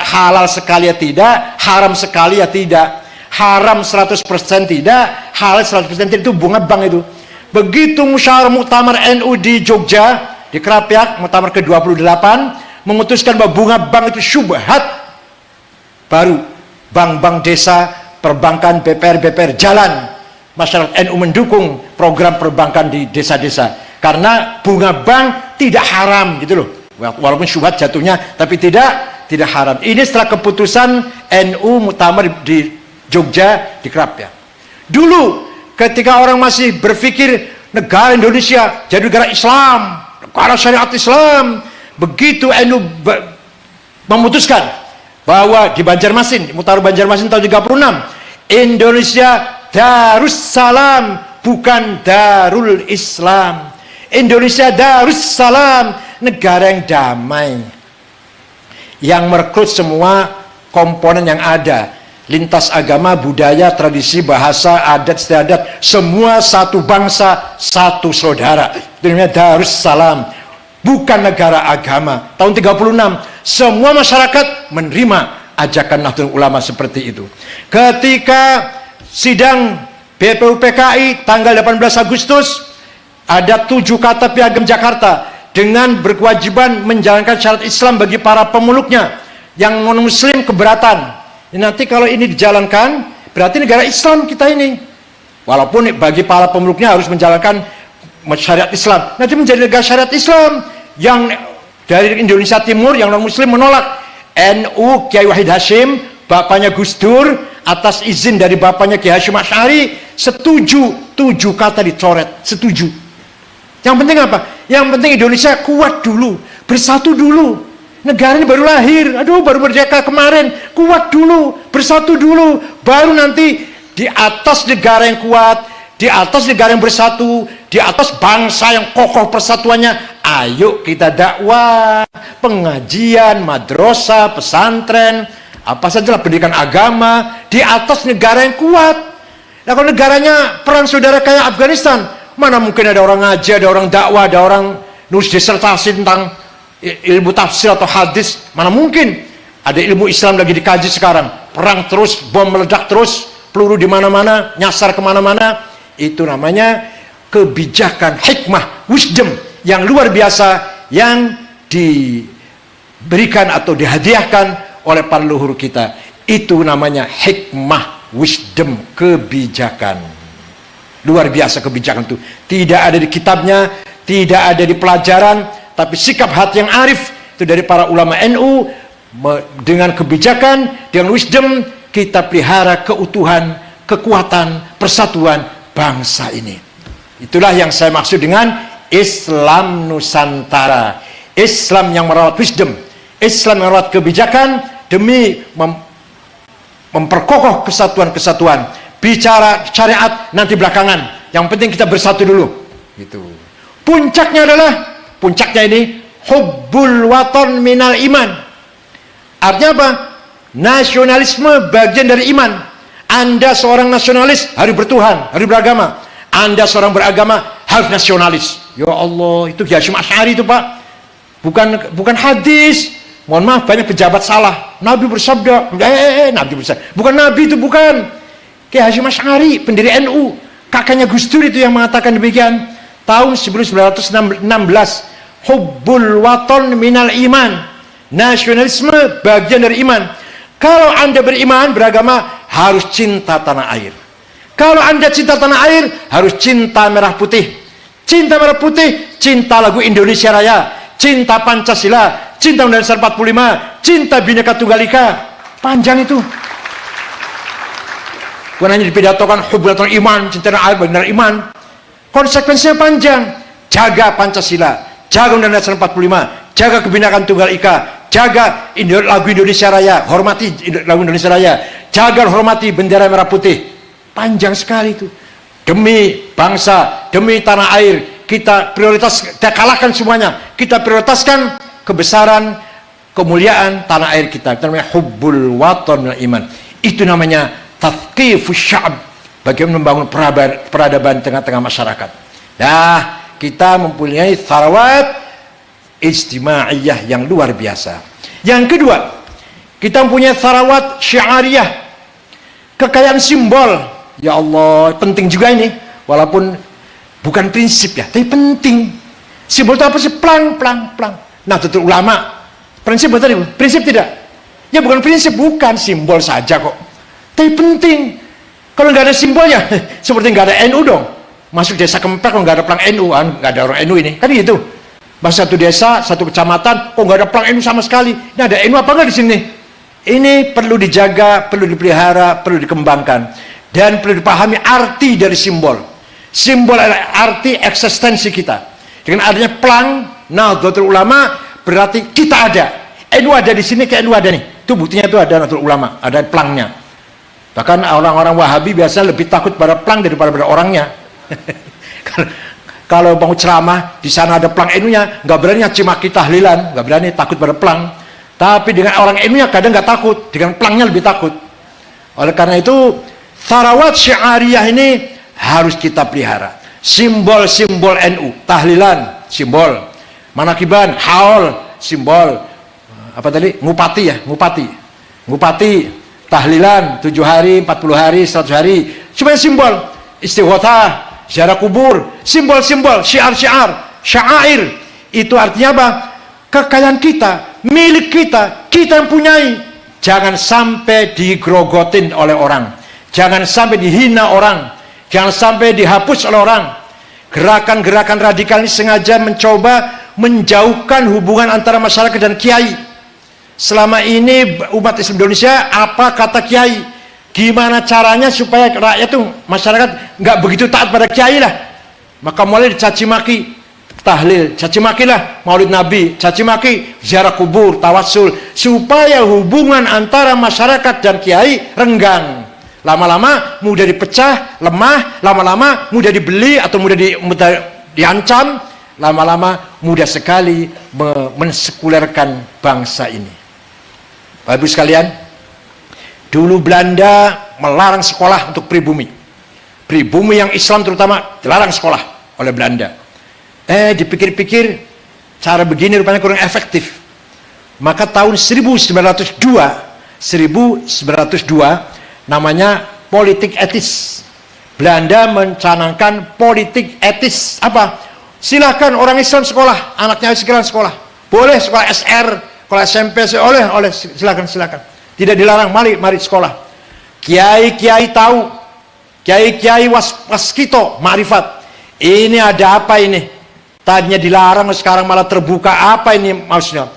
halal sekali ya tidak, haram sekali ya tidak. Haram 100% tidak, halal 100% tidak, itu bunga bank itu. Begitu musyawarah muktamar NU di Jogja, di Krapyak, muktamar ke-28, memutuskan bahwa bunga bank itu syubhat, baru bank-bank desa, perbankan, BPR jalan. Masyarakat NU mendukung program perbankan di desa-desa. Karena bunga bank tidak haram gitu loh. Walaupun syubhat jatuhnya, tapi tidak haram. Ini setelah keputusan NU muktamar di Jogja, di Krapyak. Dulu ketika orang masih berpikir negara Indonesia jadi negara Islam, negara syariat Islam, begitu NU memutuskan bahwa di Banjarmasin, Mutaru Banjarmasin tahun 36, Indonesia Darussalam, bukan Darul Islam. Indonesia Darussalam, negara yang damai, yang merekrut semua komponen yang ada, lintas agama, budaya, tradisi, bahasa, adat istiadat, semua satu bangsa, satu saudara. Itu namanya Darussalam, bukan negara agama. Tahun 36, semua masyarakat menerima ajakan Nahdlatul Ulama seperti itu. Ketika sidang BPUPKI tanggal 18 Agustus, ada 7 kata Piagam Jakarta dengan berkewajiban menjalankan syarat Islam bagi para pemeluknya. Yang non-muslim keberatan. Nanti kalau ini dijalankan, berarti negara Islam kita ini. Walaupun bagi para pemeluknya harus menjalankan syariat Islam, nanti menjadi negara syariat Islam. Yang dari Indonesia Timur, yang non-muslim menolak. NU Kiai Wahid Hashim, bapaknya Gus Dur, atas izin dari bapaknya Kiai Hasyim Asy'ari, setuju. 7 kata dicoret, setuju. Yang penting apa? Yang penting Indonesia kuat dulu, bersatu dulu. Negara ini baru lahir, aduh baru merdeka kemarin, kuat dulu, bersatu dulu, baru nanti di atas negara yang kuat, di atas negara yang bersatu, di atas bangsa yang kokoh persatuannya, ayo kita dakwah, pengajian, madrasah, pesantren, apa sajalah pendidikan agama, di atas negara yang kuat. Nah kalau negaranya perang saudara kayak Afghanistan, mana mungkin ada orang ngaji, ada orang dakwah, ada orang nulis disertasi tentang ilmu tafsir atau hadis, mana mungkin. Ada ilmu Islam lagi dikaji sekarang, perang terus, bom meledak terus, peluru di mana-mana, nyasar kemana-mana. Itu namanya kebijakan, hikmah, wisdom yang luar biasa yang diberikan atau dihadiahkan oleh para leluhur kita. Itu namanya hikmah, wisdom, kebijakan. Luar biasa kebijakan itu. Tidak ada di kitabnya, tidak ada di pelajaran, tapi sikap hati yang arif itu dari para ulama NU. Dengan kebijakan, dengan wisdom, kita pelihara keutuhan, kekuatan, persatuan bangsa ini. Itulah yang saya maksud dengan Islam Nusantara. Islam yang merawat wisdom, Islam yang merawat kebijakan demi memperkokoh kesatuan-kesatuan. Bicara syariat nanti belakangan, yang penting kita bersatu dulu gitu. Puncaknya ini hubbul waton minal iman. Artinya apa? Nasionalisme bagian dari iman. Anda seorang nasionalis harus bertuhan, harus beragama. Anda seorang beragama harus nasionalis. Ya Allah, itu Kiai Hasyim Asy'ari itu Pak, bukan hadis. Mohon maaf, banyak pejabat salah. Nabi bersabda, Nabi bersabda, bukan Nabi itu, bukan. Kiai Hasyim Asy'ari, pendiri NU, kakaknya Gus Dur itu yang mengatakan demikian. Tahun 1916, hubbul waton minal iman. Nasionalisme bagian dari iman. Kalau Anda beriman, beragama, harus cinta tanah air. Kalau Anda cinta tanah air, harus cinta merah putih. Cinta merah putih, cinta lagu Indonesia Raya, cinta Pancasila, cinta Undang-Undang 45, cinta Bhinneka Tunggal Ika. Panjang itu. Bukan hanya dipidatokan hubbul waton iman, cinta tanah air bagian dari iman. Konsekuensinya panjang. Jaga Pancasila, jaga Undang-Undang 45, jaga Kebhinnekaan Tunggal Ika, jaga lagu Indonesia Raya, hormati lagu Indonesia Raya, jaga hormati bendera merah putih. Panjang sekali itu. Demi bangsa, demi tanah air, kita kita kalahkan semuanya. Kita prioritaskan kebesaran, kemuliaan tanah air kita. Itu namanya hubbul waton minal iman. Itu namanya tathqifus sya'b, bagaimana membangun peradaban tengah-tengah masyarakat. Nah, kita mempunyai tharawat ijtimaiyah yang luar biasa. Yang kedua, kita mempunyai tharawat syiariyah, kekayaan simbol. Ya Allah, penting juga ini, walaupun bukan prinsip ya, tapi penting. Simbol itu apa sih? Plang. Nah, tentu ulama, prinsip betul, prinsip tidak? Ya bukan prinsip, bukan simbol saja kok, tapi penting. Kalau nggak ada simbolnya, seperti nggak ada NU dong. Masuk desa Kempek kalau nggak ada plang NU, nggak ada orang NU ini, kan gitu. Bahasa satu desa, satu kecamatan, kok nggak ada plang NU sama sekali. Ini ada NU apa nggak di sini? Ini perlu dijaga, perlu dipelihara, perlu dikembangkan. Dan perlu dipahami arti dari simbol. Simbol adalah arti eksistensi kita. Dengan adanya plang Nahdlatul Ulama, berarti kita ada. NU ada di sini, kayak NU ada nih. Itu buktinya itu ada Nahdlatul Ulama, ada plangnya. Bahkan orang-orang Wahabi biasa lebih takut pada plang daripada pada orangnya. Kalau mau ceramah di sana ada plang NU-nya, nggak berani nyaci maki tahlilan, nggak berani, takut pada plang. Tapi dengan orang NU-nya kadang nggak takut, dengan plangnya lebih takut. Oleh karena itu, tharawat syiariyah ini harus kita pelihara. Simbol-simbol NU, tahlilan, simbol. Manakiban, haul, simbol. Apa tadi? Ngupati ya, ngupati. Ngupati, tahlilan, 7 hari, 40 hari, 100 hari. Cuma simbol. Istighothah, ziarah kubur, simbol-simbol, syiar-syiar, syair. Itu artinya apa? Kekayaan kita, milik kita, kita yang punyai. Jangan sampai digrogotin oleh orang. Jangan sampai dihina orang. Jangan sampai dihapus oleh orang. Gerakan-gerakan radikal ini sengaja mencoba menjauhkan hubungan antara masyarakat dan kiai. Selama ini umat Islam Indonesia, apa kata kiai? Gimana caranya supaya rakyat itu, masyarakat nggak begitu taat pada kiai lah. Maka mulai dicaci maki tahlil, caci maki lah maulid nabi, caci maki ziarah kubur, tawassul, supaya hubungan antara masyarakat dan kiai renggang. Lama-lama mudah dipecah, lemah, lama-lama mudah dibeli atau mudah diancam, lama-lama mudah sekali mensekulerkan bangsa ini. Bapak Ibu sekalian, dulu Belanda melarang sekolah untuk pribumi. Pribumi yang Islam terutama dilarang sekolah oleh Belanda. Dipikir-pikir cara begini rupanya kurang efektif. Maka tahun 1902 namanya politik etis. Belanda mencanangkan politik etis. Apa? Silahkan orang Islam sekolah, anaknya sekarang sekolah. Boleh sekolah SR, sekolah SMP, oleh silakan. Tidak dilarang, mari sekolah. Kiai-kiai tahu, kiai-kiai waskito, ma'rifat. Ini ada apa ini? Tadinya dilarang, sekarang malah terbuka. Apa ini maksudnya?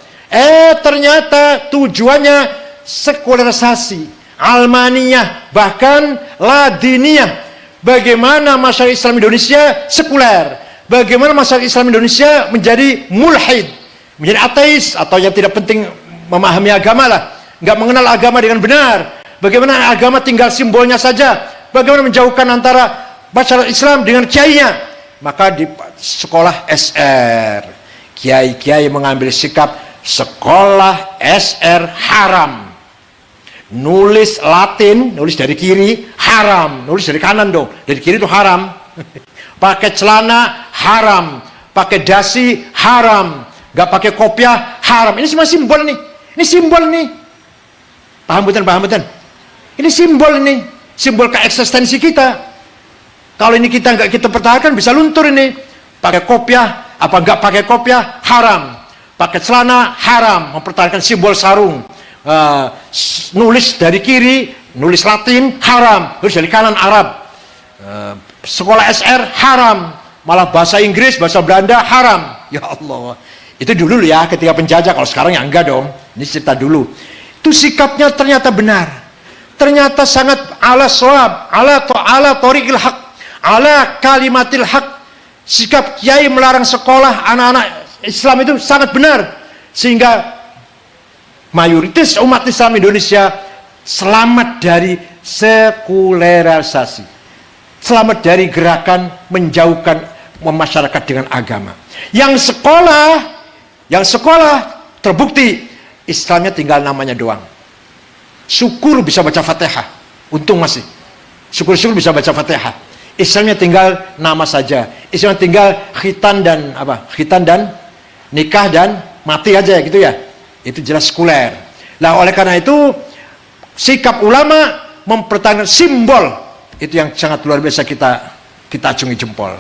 Ternyata tujuannya sekularisasi, almaniyah, bahkan ladiniyah. Bagaimana masyarakat Islam Indonesia sekuler? Bagaimana masyarakat Islam Indonesia menjadi mulhid, menjadi ateis, atau yang tidak penting memahami agama lah, nggak mengenal agama dengan benar. Bagaimana agama tinggal simbolnya saja. Bagaimana menjauhkan antara masyarakat Islam dengan kiainya. Maka di sekolah SR, kiai-kiai mengambil sikap sekolah SR haram. Nulis Latin, nulis dari kiri haram, nulis dari kanan dong, dari kiri itu haram. Pakai celana haram, pakai dasi haram, nggak pakai kopiah haram. Ini semua simbol nih, ini simbol nih. Paham betul? Ini simbol ini, simbol keeksistensi kita. Kalau ini kita nggak kita pertahankan bisa luntur ini. Pakai kopiah, apa nggak pakai kopiah haram. Pakai celana haram, mempertahankan simbol sarung. Nulis dari kiri, nulis Latin haram, nulis dari kanan Arab. Sekolah SR haram, malah bahasa Inggris, bahasa Belanda haram. Ya Allah, itu dulu ya ketika penjajah. Kalau sekarang ya enggak dong. Ini cerita dulu. Itu sikapnya ternyata benar. Ternyata sangat ala shawab, ala thoriqil haq, ala kalimatil haq. Sikap kiai melarang sekolah anak-anak Islam itu sangat benar, sehingga mayoritas umat Islam Indonesia selamat dari sekularisasi, selamat dari gerakan menjauhkan masyarakat dengan agama. Yang sekolah terbukti Islamnya tinggal namanya doang. Syukur bisa baca Fatihah, untung masih. Syukur-syukur bisa baca Fatihah. Islamnya tinggal nama saja. Islamnya tinggal khitan dan apa? Khitan dan nikah dan mati aja gitu ya. Itu jelas sekuler. Nah, oleh karena itu sikap ulama mempertahankan simbol itu yang sangat luar biasa kita acungi jempol.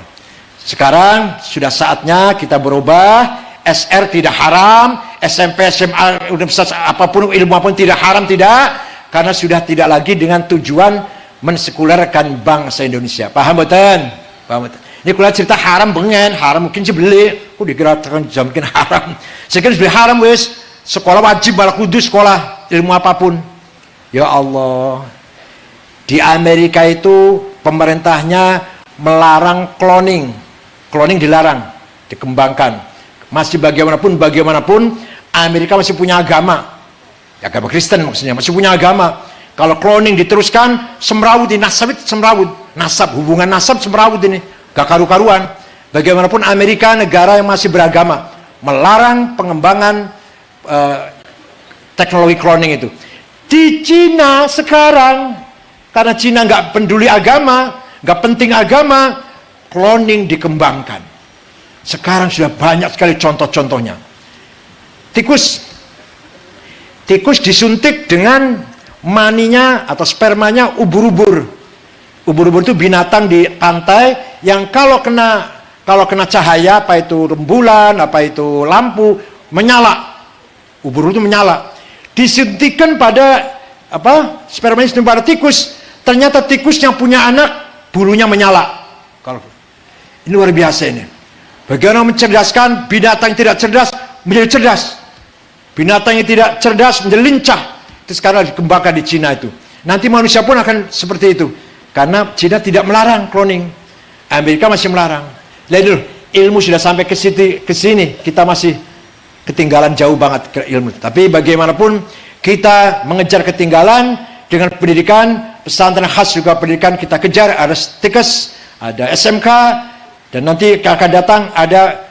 Sekarang sudah saatnya kita berubah. SR tidak haram, SMP, SMA, universitas apapun, ilmu apapun tidak haram, tidak, karena sudah tidak lagi dengan tujuan mensekulerkan bangsa Indonesia. Paham betul? Paham betul. Ini kalau cerita haram bengen, haram mungkin dibeli, dikirakan mungkin haram. Sekian dibeli haram wes, sekolah wajib malah kudus sekolah ilmu apapun. Ya Allah, di Amerika itu pemerintahnya melarang cloning dilarang, dikembangkan. Masih bagaimanapun Amerika masih punya agama. Agama Kristen maksudnya, masih punya agama. Kalau cloning diteruskan, semrawut ini, nasab itu semrawut. Nasab, hubungan nasab semrawut ini. Gak karu-karuan. Bagaimanapun Amerika negara yang masih beragama, melarang pengembangan teknologi cloning itu. Di Cina sekarang, karena Cina nggak peduli agama, nggak penting agama, cloning dikembangkan. Sekarang sudah banyak sekali contoh-contohnya. Tikus disuntik dengan maninya atau spermanya ubur-ubur. Ubur-ubur itu binatang di pantai yang kalau kena cahaya, apa itu rembulan, apa itu lampu, menyala. Ubur itu menyala. Disuntikkan pada spermanya disuntik pada tikus. Ternyata tikus yang punya anak bulunya menyala. Ini luar biasa ini. Bagaimana mencerdaskan binatang yang tidak cerdas menjadi cerdas. Binatang yang tidak cerdas menjadi lincah. Itu sekarang dikembangkan di Cina itu. Nanti manusia pun akan seperti itu. Karena Cina tidak melarang cloning. Amerika masih melarang. Lihat dulu, ilmu sudah sampai ke sini. Kita masih ketinggalan jauh banget ke ilmu. Tapi bagaimanapun kita mengejar ketinggalan dengan pendidikan, pesantren khas juga pendidikan kita kejar. Ada STIKES, ada SMK, dan nanti akan datang ada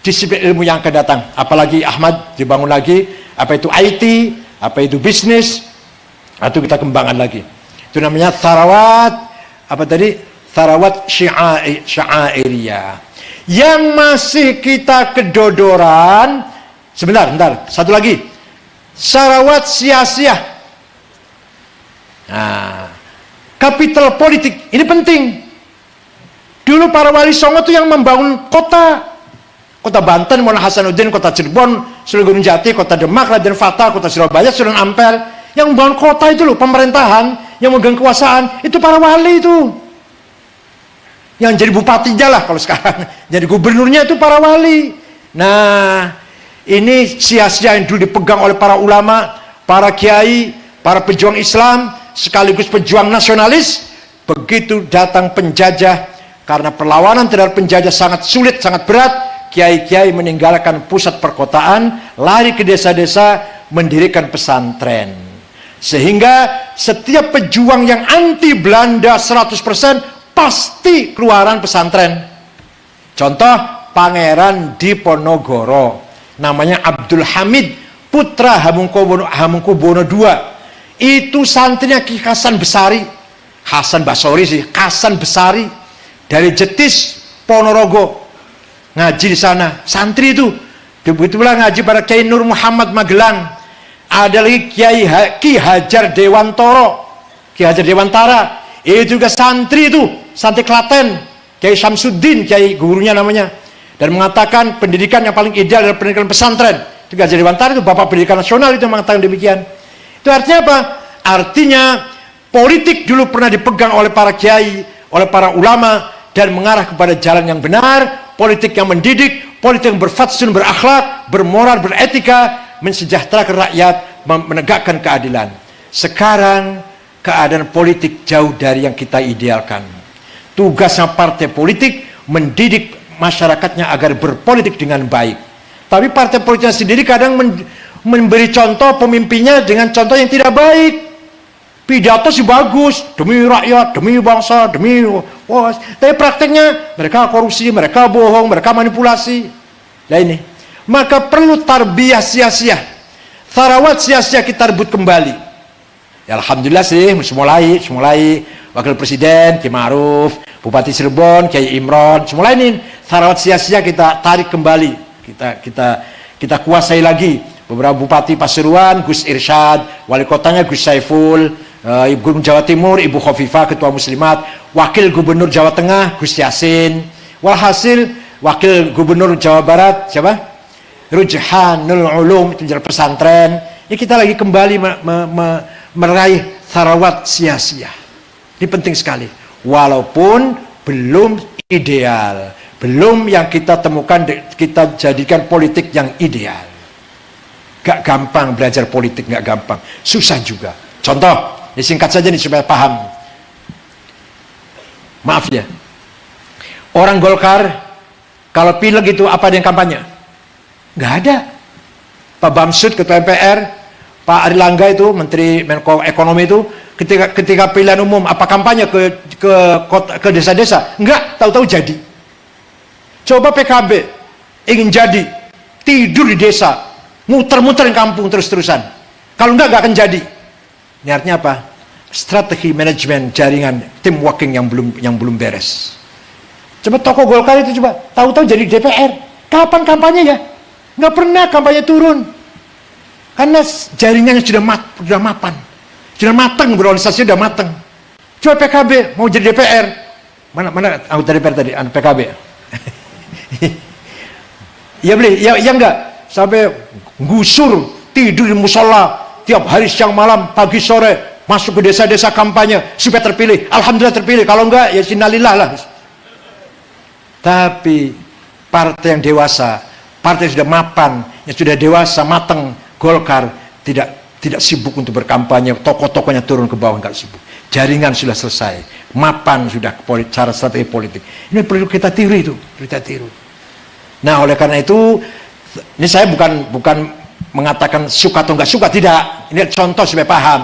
disiplin ilmu yang akan datang. Apalagi Ahmad dibangun lagi, apa itu IT, apa itu bisnis, itu kita kembangkan lagi. Itu namanya tharawat, tharawat sya'airiyah. Yang masih kita kedodoran, sebentar, satu lagi, sarawat sia-sia. Nah, kapital politik, ini penting. Dulu para wali songo itu yang membangun kota Banten, Maulana Hasanuddin, kota Cirebon, Sunan Gunung Jati, kota Demak, Raden Fatah, kota Surabaya, Sunan Ampel. Yang membangun kota itu loh, pemerintahan, yang memegang kekuasaan, itu para wali itu. Yang jadi bupatinya lah kalau sekarang, jadi gubernurnya itu para wali. Nah, ini sia-sia yang dulu dipegang oleh para ulama, para kiai, para pejuang Islam, sekaligus pejuang nasionalis. Begitu datang penjajah, karena perlawanan terhadap penjajah sangat sulit, sangat berat, kiai-kiai meninggalkan pusat perkotaan, lari ke desa-desa, mendirikan pesantren. Sehingga setiap pejuang yang anti Belanda 100% pasti keluaran pesantren. Contoh Pangeran Diponegoro, namanya Abdul Hamid, putra Hamengkubuwono II. Itu santrinya Ki Hasan Besari, Hasan Basori sih, Hasan Besari dari Jetis Ponorogo, ngaji di sana. Santri itu begitulah ngaji pada Kiai Nur Muhammad Magelang. Ada lagi Ki Hajar Dewantoro, Ki Hajar Dewantara, itu juga santri itu, santri Klaten, Kiai Syamsuddin, Kiai gurunya namanya, dan mengatakan pendidikan yang paling ideal adalah pendidikan pesantren. Itu Ki Hajar Dewantara, itu bapak pendidikan nasional, itu mengatakan demikian. Itu artinya apa? Artinya politik dulu pernah dipegang oleh para kiai, oleh para ulama, dan mengarah kepada jalan yang benar, politik yang mendidik, politik yang berfatsun, berakhlak, bermoral, beretika, mensejahterakan rakyat, menegakkan keadilan. Sekarang keadaan politik jauh dari yang kita idealkan. Tugasnya partai politik mendidik masyarakatnya agar berpolitik dengan baik. Tapi partai politiknya sendiri kadang memberi contoh pemimpinnya dengan contoh yang tidak baik. Pidato sih bagus, demi rakyat, demi bangsa, demi tapi prakteknya mereka korupsi, mereka bohong, mereka manipulasi. Nah ini, maka perlu tarbiyah sia-sia, tharawat sia-sia kita rebut kembali. Ya, alhamdulillah sih, mulai Wakil Presiden Kiai Ma'ruf, Bupati Cirebon Kiai Imron, mulai ini tharawat sia-sia kita tarik kembali, kita kuasai lagi. Beberapa Bupati Pasuruan, Gus Irsyad, Wali Kotanya Gus Saiful, Ibu Gubernur Jawa Timur, Ibu Khofifah, Ketua Muslimat, Wakil Gubernur Jawa Tengah, Gus Yasin, walhasil Wakil Gubernur Jawa Barat, siapa? Rujhanul Ulum, itu jalan pesantren. Ya, kita lagi kembali meraih tharawat sia-sia. Ini penting sekali. Walaupun belum ideal, belum yang kita temukan, kita jadikan politik yang ideal. Gak gampang belajar politik, gak gampang, susah juga. Contoh, disingkat saja nih supaya paham. Maaf ya, orang Golkar kalau pileg itu apa yang kampanye? Gak ada. Pak Bamsud ketua MPR, Pak Arilangga itu, Menteri Menko Ekonomi itu, ketika pilihan umum apa kampanye ke desa-desa, enggak, tahu-tahu jadi. Coba PKB ingin jadi, tidur di desa, muter-muterin kampung terus-terusan. Kalau enggak akan jadi. Ini artinya apa? Strategi manajemen jaringan tim working yang belum beres. Coba tokoh Golkar itu coba tahu-tahu jadi DPR. Kapan kampanye ya? Nggak pernah kampanye turun. Karena jaringannya sudah mapan. Sudah matang, berorganisasi sudah matang. Coba PKB mau jadi DPR. Mana anggota DPR tadi? PKB. Ya beli, ya enggak. Sampai gusur, tidur di musola tiap hari siang malam, pagi sore, masuk ke desa-desa kampanye supaya terpilih. Alhamdulillah terpilih. Kalau enggak ya sinalillah lah. Tapi partai yang dewasa, partai yang sudah mapan, yang sudah dewasa, matang, Golkar tidak sibuk untuk berkampanye, tokoh-tokohnya turun ke bawah, nggak sibuk. Jaringan sudah selesai, mapan sudah cara strategi politik. Ini perlu kita tiru itu, kita tiru. Nah, oleh karena itu, ini saya bukan mengatakan suka atau nggak suka, tidak. Ini contoh supaya paham,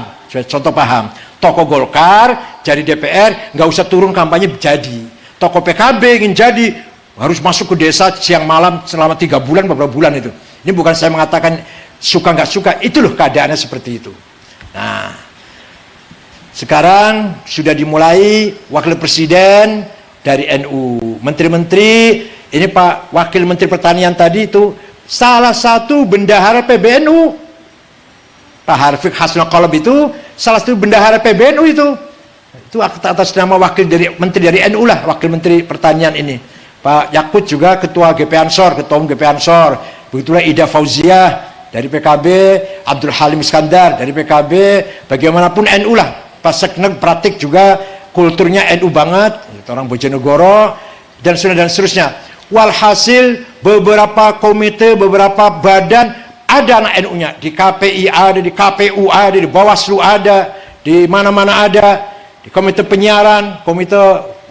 contoh paham. Tokoh Golkar jadi DPR, nggak usah turun kampanye jadi. Tokoh PKB ingin jadi, harus masuk ke desa siang malam selama 3 bulan, beberapa bulan itu. Ini bukan saya mengatakan suka nggak suka, itu loh keadaannya seperti itu. Nah, sekarang sudah dimulai wakil presiden dari NU, menteri-menteri. Ini Pak Wakil Menteri Pertanian tadi itu salah satu bendahara PBNU. Pak Harfiq Hasnul Qalb itu salah satu bendahara PBNU itu. Itu atas nama wakil dari menteri dari NU lah, wakil Menteri Pertanian ini. Pak Yakut juga ketua GP Ansor, ketua umum GP Ansor. Begitulah Ida Fauziah dari PKB, Abdul Halim Iskandar dari PKB, bagaimanapun NU lah. Pak Seknek Pratik juga kulturnya NU banget, orang Bojonegoro dan seterusnya. Walhasil beberapa komite, beberapa badan ada anak NU-nya, di KPI ada, di KPU ada, di Bawaslu ada, di mana-mana ada, di komite penyiaran, komite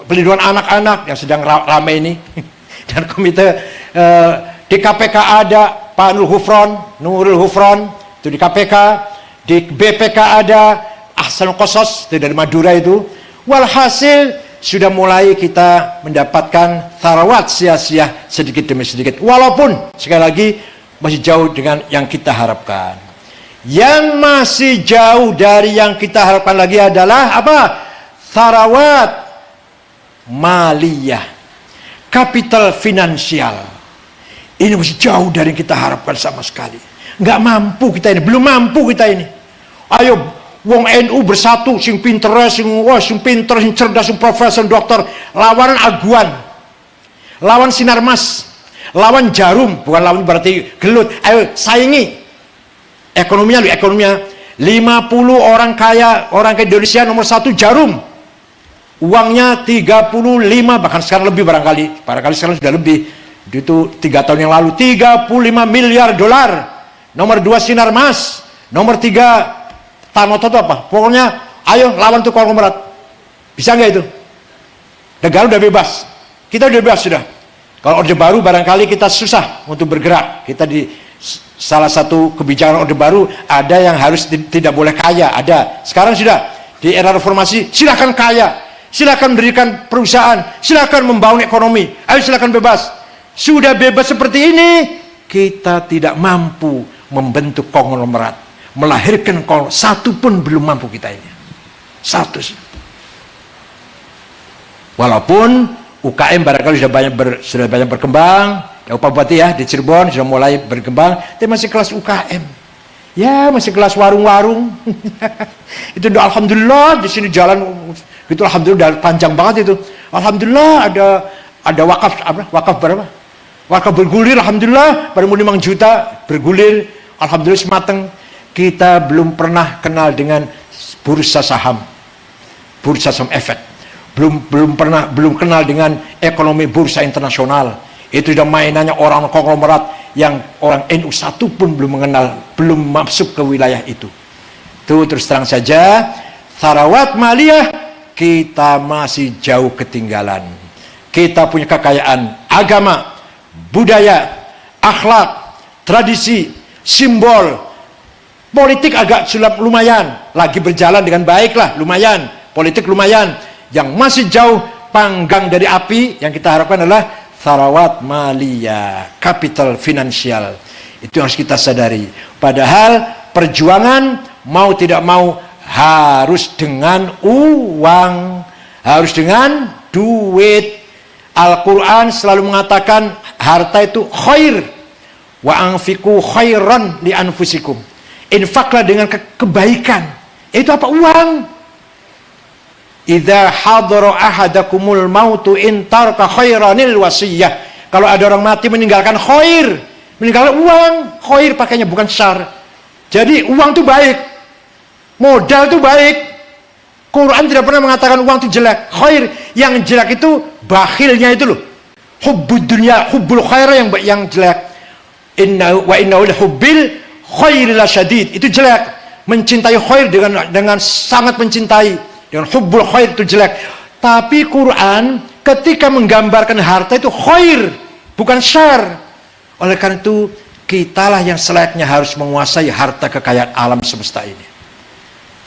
pelindungan anak-anak yang sedang ramai ini, dan komite di KPK ada Pak Nurul Hufron itu di KPK, di BPK ada Ahsanul Qasas itu dari Madura itu. Walhasil sudah mulai kita mendapatkan tharawat sia-sia sedikit demi sedikit, walaupun sekali lagi masih jauh dengan yang kita harapkan. Yang masih jauh dari yang kita harapkan lagi adalah apa? Tharawat maliyah, kapital finansial. Ini masih jauh dari yang kita harapkan sama sekali. Nggak mampu kita ini, belum mampu kita ini. Ayo, wong NU bersatu, sing pinter, sing cerdas, sing profesor, dokter, lawan aguan, lawan Sinarmas, lawan Jarum, bukan lawan berarti gelut. Ayo saingi. Ekonominya 50 orang kaya Indonesia nomor 1 Jarum. Uangnya 35, bahkan sekarang lebih barangkali sekarang sudah lebih. Itu 3 tahun yang lalu 35 miliar dolar. Nomor 2 Sinarmas, nomor 3 Tanoto itu apa? Pokoknya ayo lawan tuh konglomerat. Bisa nggak itu? Negara udah bebas, kita udah bebas sudah. Kalau Orde Baru barangkali kita susah untuk bergerak. Kita di salah satu kebijakan Orde Baru ada yang harus tidak boleh kaya, ada. Sekarang sudah di era reformasi, silakan kaya, silakan mendirikan perusahaan, silakan membangun ekonomi, ayo silakan bebas. Sudah bebas seperti ini, kita tidak mampu membentuk konglomerat, melahirkan satu pun belum mampu kita ini. Satu. Walaupun UKM barangkali sudah banyak berkembang, ya Pak Bupati ya di Cirebon sudah mulai berkembang, tapi masih kelas UKM. Ya masih kelas warung-warung. Itu alhamdulillah di sini jalan itu alhamdulillah panjang banget itu. Alhamdulillah ada wakaf berapa? Wakaf bergulir alhamdulillah baru 5 juta bergulir alhamdulillah semateng. Kita belum pernah kenal dengan bursa saham efek, belum kenal dengan ekonomi bursa internasional. Itu sudah mainannya orang konglomerat yang orang NU satu pun belum mengenal, belum masuk ke wilayah itu. Itu terus terang saja tharawat maliyah kita masih jauh ketinggalan. Kita punya kekayaan agama, budaya, akhlak, tradisi, simbol, Politik agak sulam lumayan, lagi berjalan dengan baik lah, lumayan. Politik lumayan. Yang masih jauh panggang dari api, yang kita harapkan adalah tharawat maliyah, capital finansial. Itu yang harus kita sadari. Padahal perjuangan mau tidak mau harus dengan uang, harus dengan duit. Al-Quran selalu mengatakan harta itu khair, wa anfiqu khairan li anfusikum. Infaklah dengan kebaikan. Itu apa? Uang. Idza hadara ahadakumul mautu in taraka khairanil wasiyah. Kalau ada orang mati meninggalkan khair, meninggalkan uang, khair pakainya bukan syar. Jadi uang itu baik, modal itu baik. Quran tidak pernah mengatakan uang itu jelek. Khair, yang jelek itu bakhilnya itu loh. Hubbud dunya, hubbul khair yang jelek. Wa innahu hubbil khairi lasyadid, itu jelek. Mencintai khair dengan sangat mencintai, dengan hubbul khair itu jelek. Tapi Quran ketika menggambarkan harta itu khair, bukan syar. Oleh karena itu kitalah yang selayaknya harus menguasai harta kekayaan alam semesta ini.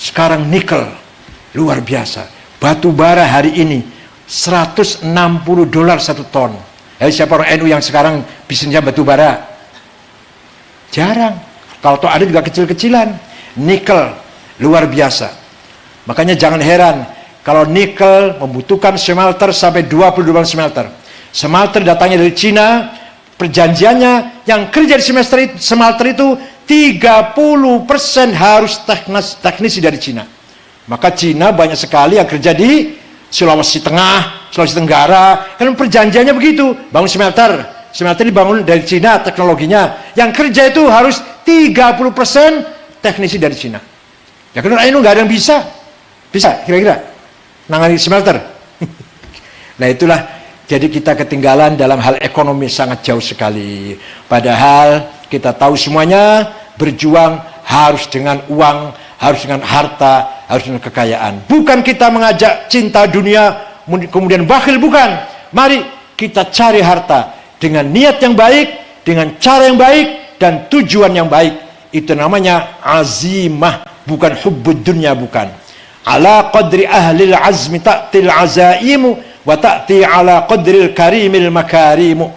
Sekarang nikel luar biasa, batu bara hari ini $160 satu ton. Siapa orang NU yang sekarang bisnisnya batu bara? Jarang. Kalau toh ada juga kecil-kecilan. Nikel luar biasa. Makanya jangan heran kalau nikel membutuhkan smelter sampai 22 smelter. Smelter datangnya dari Cina. Perjanjiannya yang kerja di smelter itu 30% harus teknisi dari Cina. Maka Cina banyak sekali yang kerja di Sulawesi Tengah, Sulawesi Tenggara. Kan perjanjiannya begitu, bangun smelter. Smelter dibangun dari Cina teknologinya. Yang kerja itu harus 30% teknisi dari Cina. Ya kan ini nggak ada yang bisa kira-kira nangani smelter. Nah itulah, jadi kita ketinggalan dalam hal ekonomi sangat jauh sekali. Padahal kita tahu semuanya berjuang harus dengan uang, harus dengan harta, harus dengan kekayaan. Bukan kita mengajak cinta dunia kemudian bakhil, bukan. Mari kita cari harta dengan niat yang baik, dengan cara yang baik, dan tujuan yang baik. Itu namanya azimah, bukan hubbud dunya, bukan. Ala qadri ahlil azmi ta'til azaimu, wa ta'ti ala qadril karimil makarimu.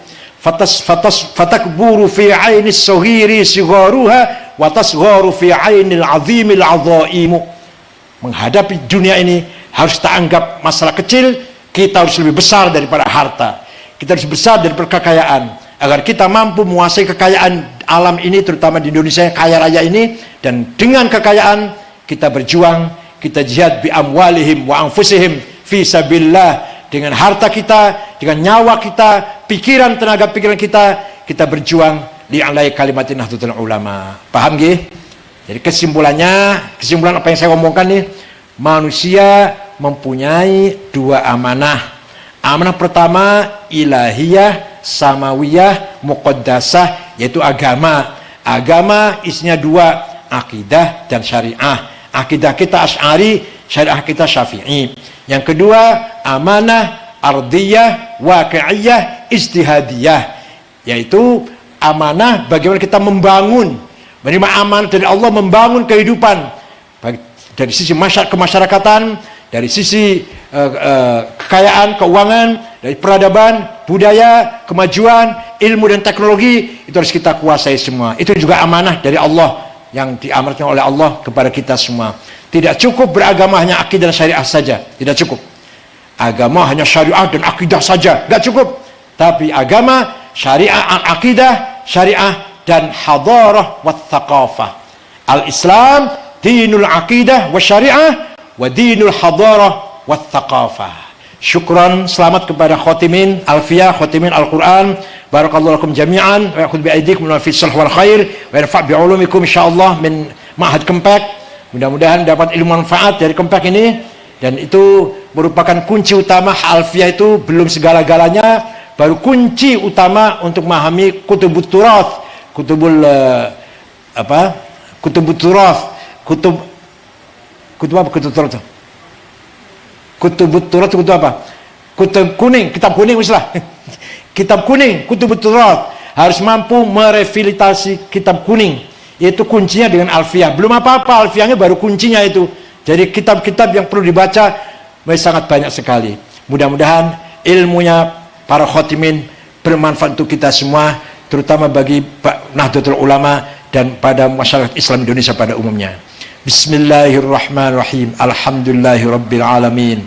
Fatakburu fi ainis sohiri sigharuha, wa tasgharu fi ainil azimil azaimu. Menghadapi dunia ini harus kita anggap masalah kecil. Kita harus lebih besar daripada harta. Kita harus besar daripada kekayaan, agar kita mampu menguasai kekayaan alam ini, terutama di Indonesia yang kaya raya ini. Dan dengan kekayaan kita berjuang, kita jihad bi amwalihim wa anfusihim fi sabilillah. Dengan harta kita, dengan nyawa kita, pikiran, tenaga pikiran kita berjuang li alai kalimatin nahdlatul ulama. Paham nggih? Jadi kesimpulan apa yang saya omongkan nih, manusia mempunyai dua amanah. Amanah pertama ilahiyah, samawiyah, muqaddasah, yaitu agama. Agama isinya dua, akidah dan syariah. Akidah kita Asy'ari, syariah kita Syafi'i. Yang kedua, amanah ardiyah, waqi'iyah, ijtihadiyah, yaitu amanah bagaimana kita membangun, menerima amanah dari Allah, membangun kehidupan dari sisi kemasyarakatan, dari sisi kekayaan, keuangan, dari peradaban, budaya, kemajuan, ilmu dan teknologi. Itu harus kita kuasai semua. Itu juga amanah dari Allah yang diamanatkan oleh Allah kepada kita semua. Tidak cukup beragama hanya akidah dan syariah saja, tidak cukup. Agama hanya syariah dan akidah saja, tidak cukup. Tapi agama, syariah, akidah, syariah, dan hadarah wa thaqafah. Al-Islam dinul aqidah wa syariah wa dinul hadarah wa thaqafah. Syukran, selamat kepada khotimin Alfiyah, khotimin Al-Quran. Barakallahu lakum jami'an wa yakhudh bi'aidikum wa fi sulh wal khair wa yanfa' bi'ulumikum insyaallah min Ma'had Kempek. Mudah-mudahan dapat ilmu manfaat dari Kempek ini, dan itu merupakan kunci utama. Alfiyah itu belum segala-galanya, baru kunci utama untuk memahami kutubut turath, kutubut turath, kutub apa? Kutub kuning, kitab kuning misalnya. Kitab kuning, kutubut turath, harus mampu merevitalisasi kitab kuning. Itu kuncinya dengan alfiyah. Belum apa-apa, alfiyahnya baru kuncinya itu. Jadi kitab-kitab yang perlu dibaca sangat banyak sekali. Mudah-mudahan ilmunya para khotimin bermanfaat untuk kita semua, terutama bagi Nahdlatul Ulama dan pada masyarakat Islam Indonesia pada umumnya. Bismillahirrahmanirrahim. Alhamdulillahirabbil alamin.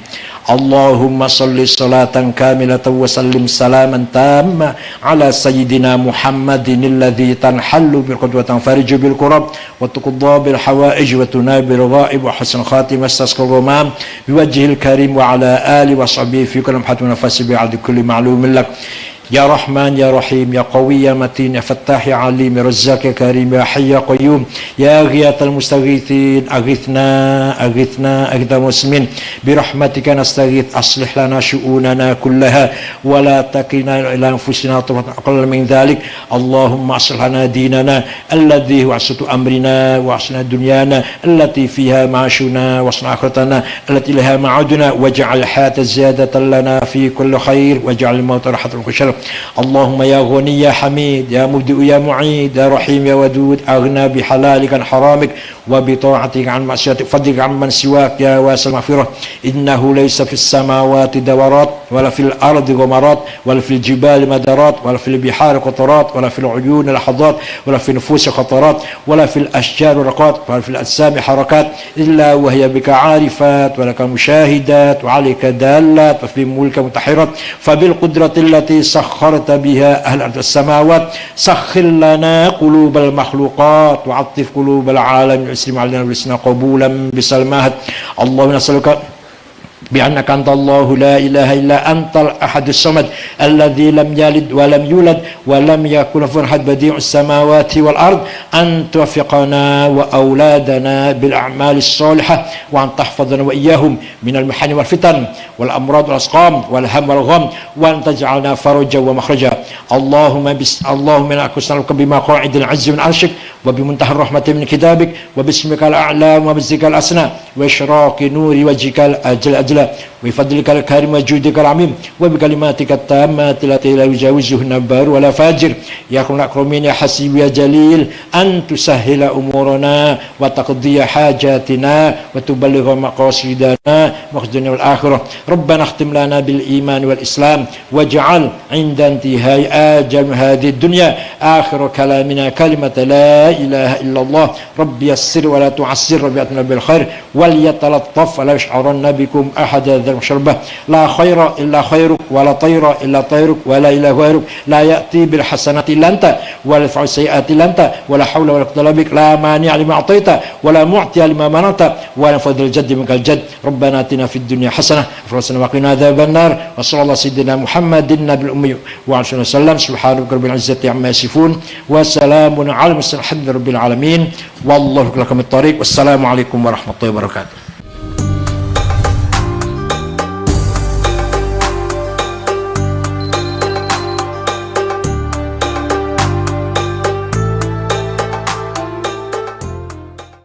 Allahumma salli salatan kamilatan wa sallim salaman tamma ala sayyidina Muhammadin alladhi tanhallu bil qudwa tanfariju bil kurab wa tuqadda bil hawaij wa tunabil ghaib wa hasan khatimah tasqal ghamam biwajhil karim wa ala ali wa sahbihi fi kulli hatin nafasi bi adi kulli ma'lumin lak. Ya Rahman, Ya Rahim, Ya Qawi, Ya Matin, Ya Fattah, Ya Alim, Ya Razzaq, Ya Karim, Ya Hayy, Ya Qayyum, Ya Ghiyathal Mustaghithin, Aghithna, Aghithna, Aghithal Muslimin, Birahmatika nastaghith, aslih lana syu'unana kullaha, wa la takilna ila anfusina aqalla min dhalik. Allahumma aslih lana dinana, alladhi huwa asatu amrina, wa aslih dunyana, allati fiha ma'ashuna, wa aslih akhiratana, allati laha ma'aduna, waj'al hayata ziyadatan lana fi kulli khair, waj'al mauta rahatan wa syarr. اللهم يا غني يا حميد يا مبدئ يا معيد يا رحيم يا ودود أغنى بحلالك عن حرامك وبطاعتك عن معصيتك فضلك عن من سواك يا واسع المغفرة. إنه ليس في السماوات دورات ولا في الأرض غمرات ولا في الجبال مدرات ولا في البحار قطرات ولا في العيون لحظات ولا في النفوس خطرات ولا في الأشجار رقات ولا في الأجسام حركات إلا وهي بك عارفات ولك مشاهدات وعليك دالات وفي ملك متحرات فبالقدرة التي سخرت بها أهل الأرض السماوات سخر لنا قلوب المخلوقات وعطف قلوب العالم المسلم علينا بالحسنى قبولا بسلامات. اللهم نسألك بأنك أنت الله لا إله إلا أنت الأحد الصمد الذي لم يلد ولم يولد ولم يكن له أحد بديع السماوات والأرض أن توفقنا وأولادنا بالأعمال الصالحة وأن تحفظنا وإياهم من المحن والفتن والأمراض والأسقام والهم والغم وأن تجعلنا فرجا ومخرجا. اللهم إنا نسألك بمقاعد العز من عرشك وبمنتهى الرحمة من كتابك وباسمك الأعلى وباسمك الأسنى وإشراق نور وجهك الأجل وبفضلك الكريم وجودك العميم وبكلماتك التامات التي لا يجاوزهن بار ولا فاجر. يا أكرم الأكرمين يا حسيب يا جليل أن تسهل أمورنا وتقضي حاجاتنا وتبلغ مقاصدنا واخذنا الآخرة. ربنا اختم لنا بالإيمان والإسلام واجعل عند انتهاء آجل هذه الدنيا آخر كلامنا كلمة لا إله إلا الله. رب يسر ولا تعسر، رب يأتنا بالخير وليتلطف ولا يشعرن بكم أحد ذا المشربة. لا خير إلا خيرك ولا طير إلا طيرك ولا إله غيرك. لا يأتي بالحسنات إلا أنت ولا يدفع السيئات إلا أنت ولا حول ولا قوة إلا بك. لا مانع لما أعطيت ولا معطي لما منعت ولا فضل الجد منك الجد. ربنا آتنا في الدنيا حسنة وفي وقنا عذاب النار. وصلى الله سيدنا محمد النبي الأمي وعلى آله وسلم. سبحان ربك رب العزة عما يصفون وسلام على المرسلين الحمد لله رب العالمين والله لكم الطريق والسلام عليكم ورحمة الله وبركاته.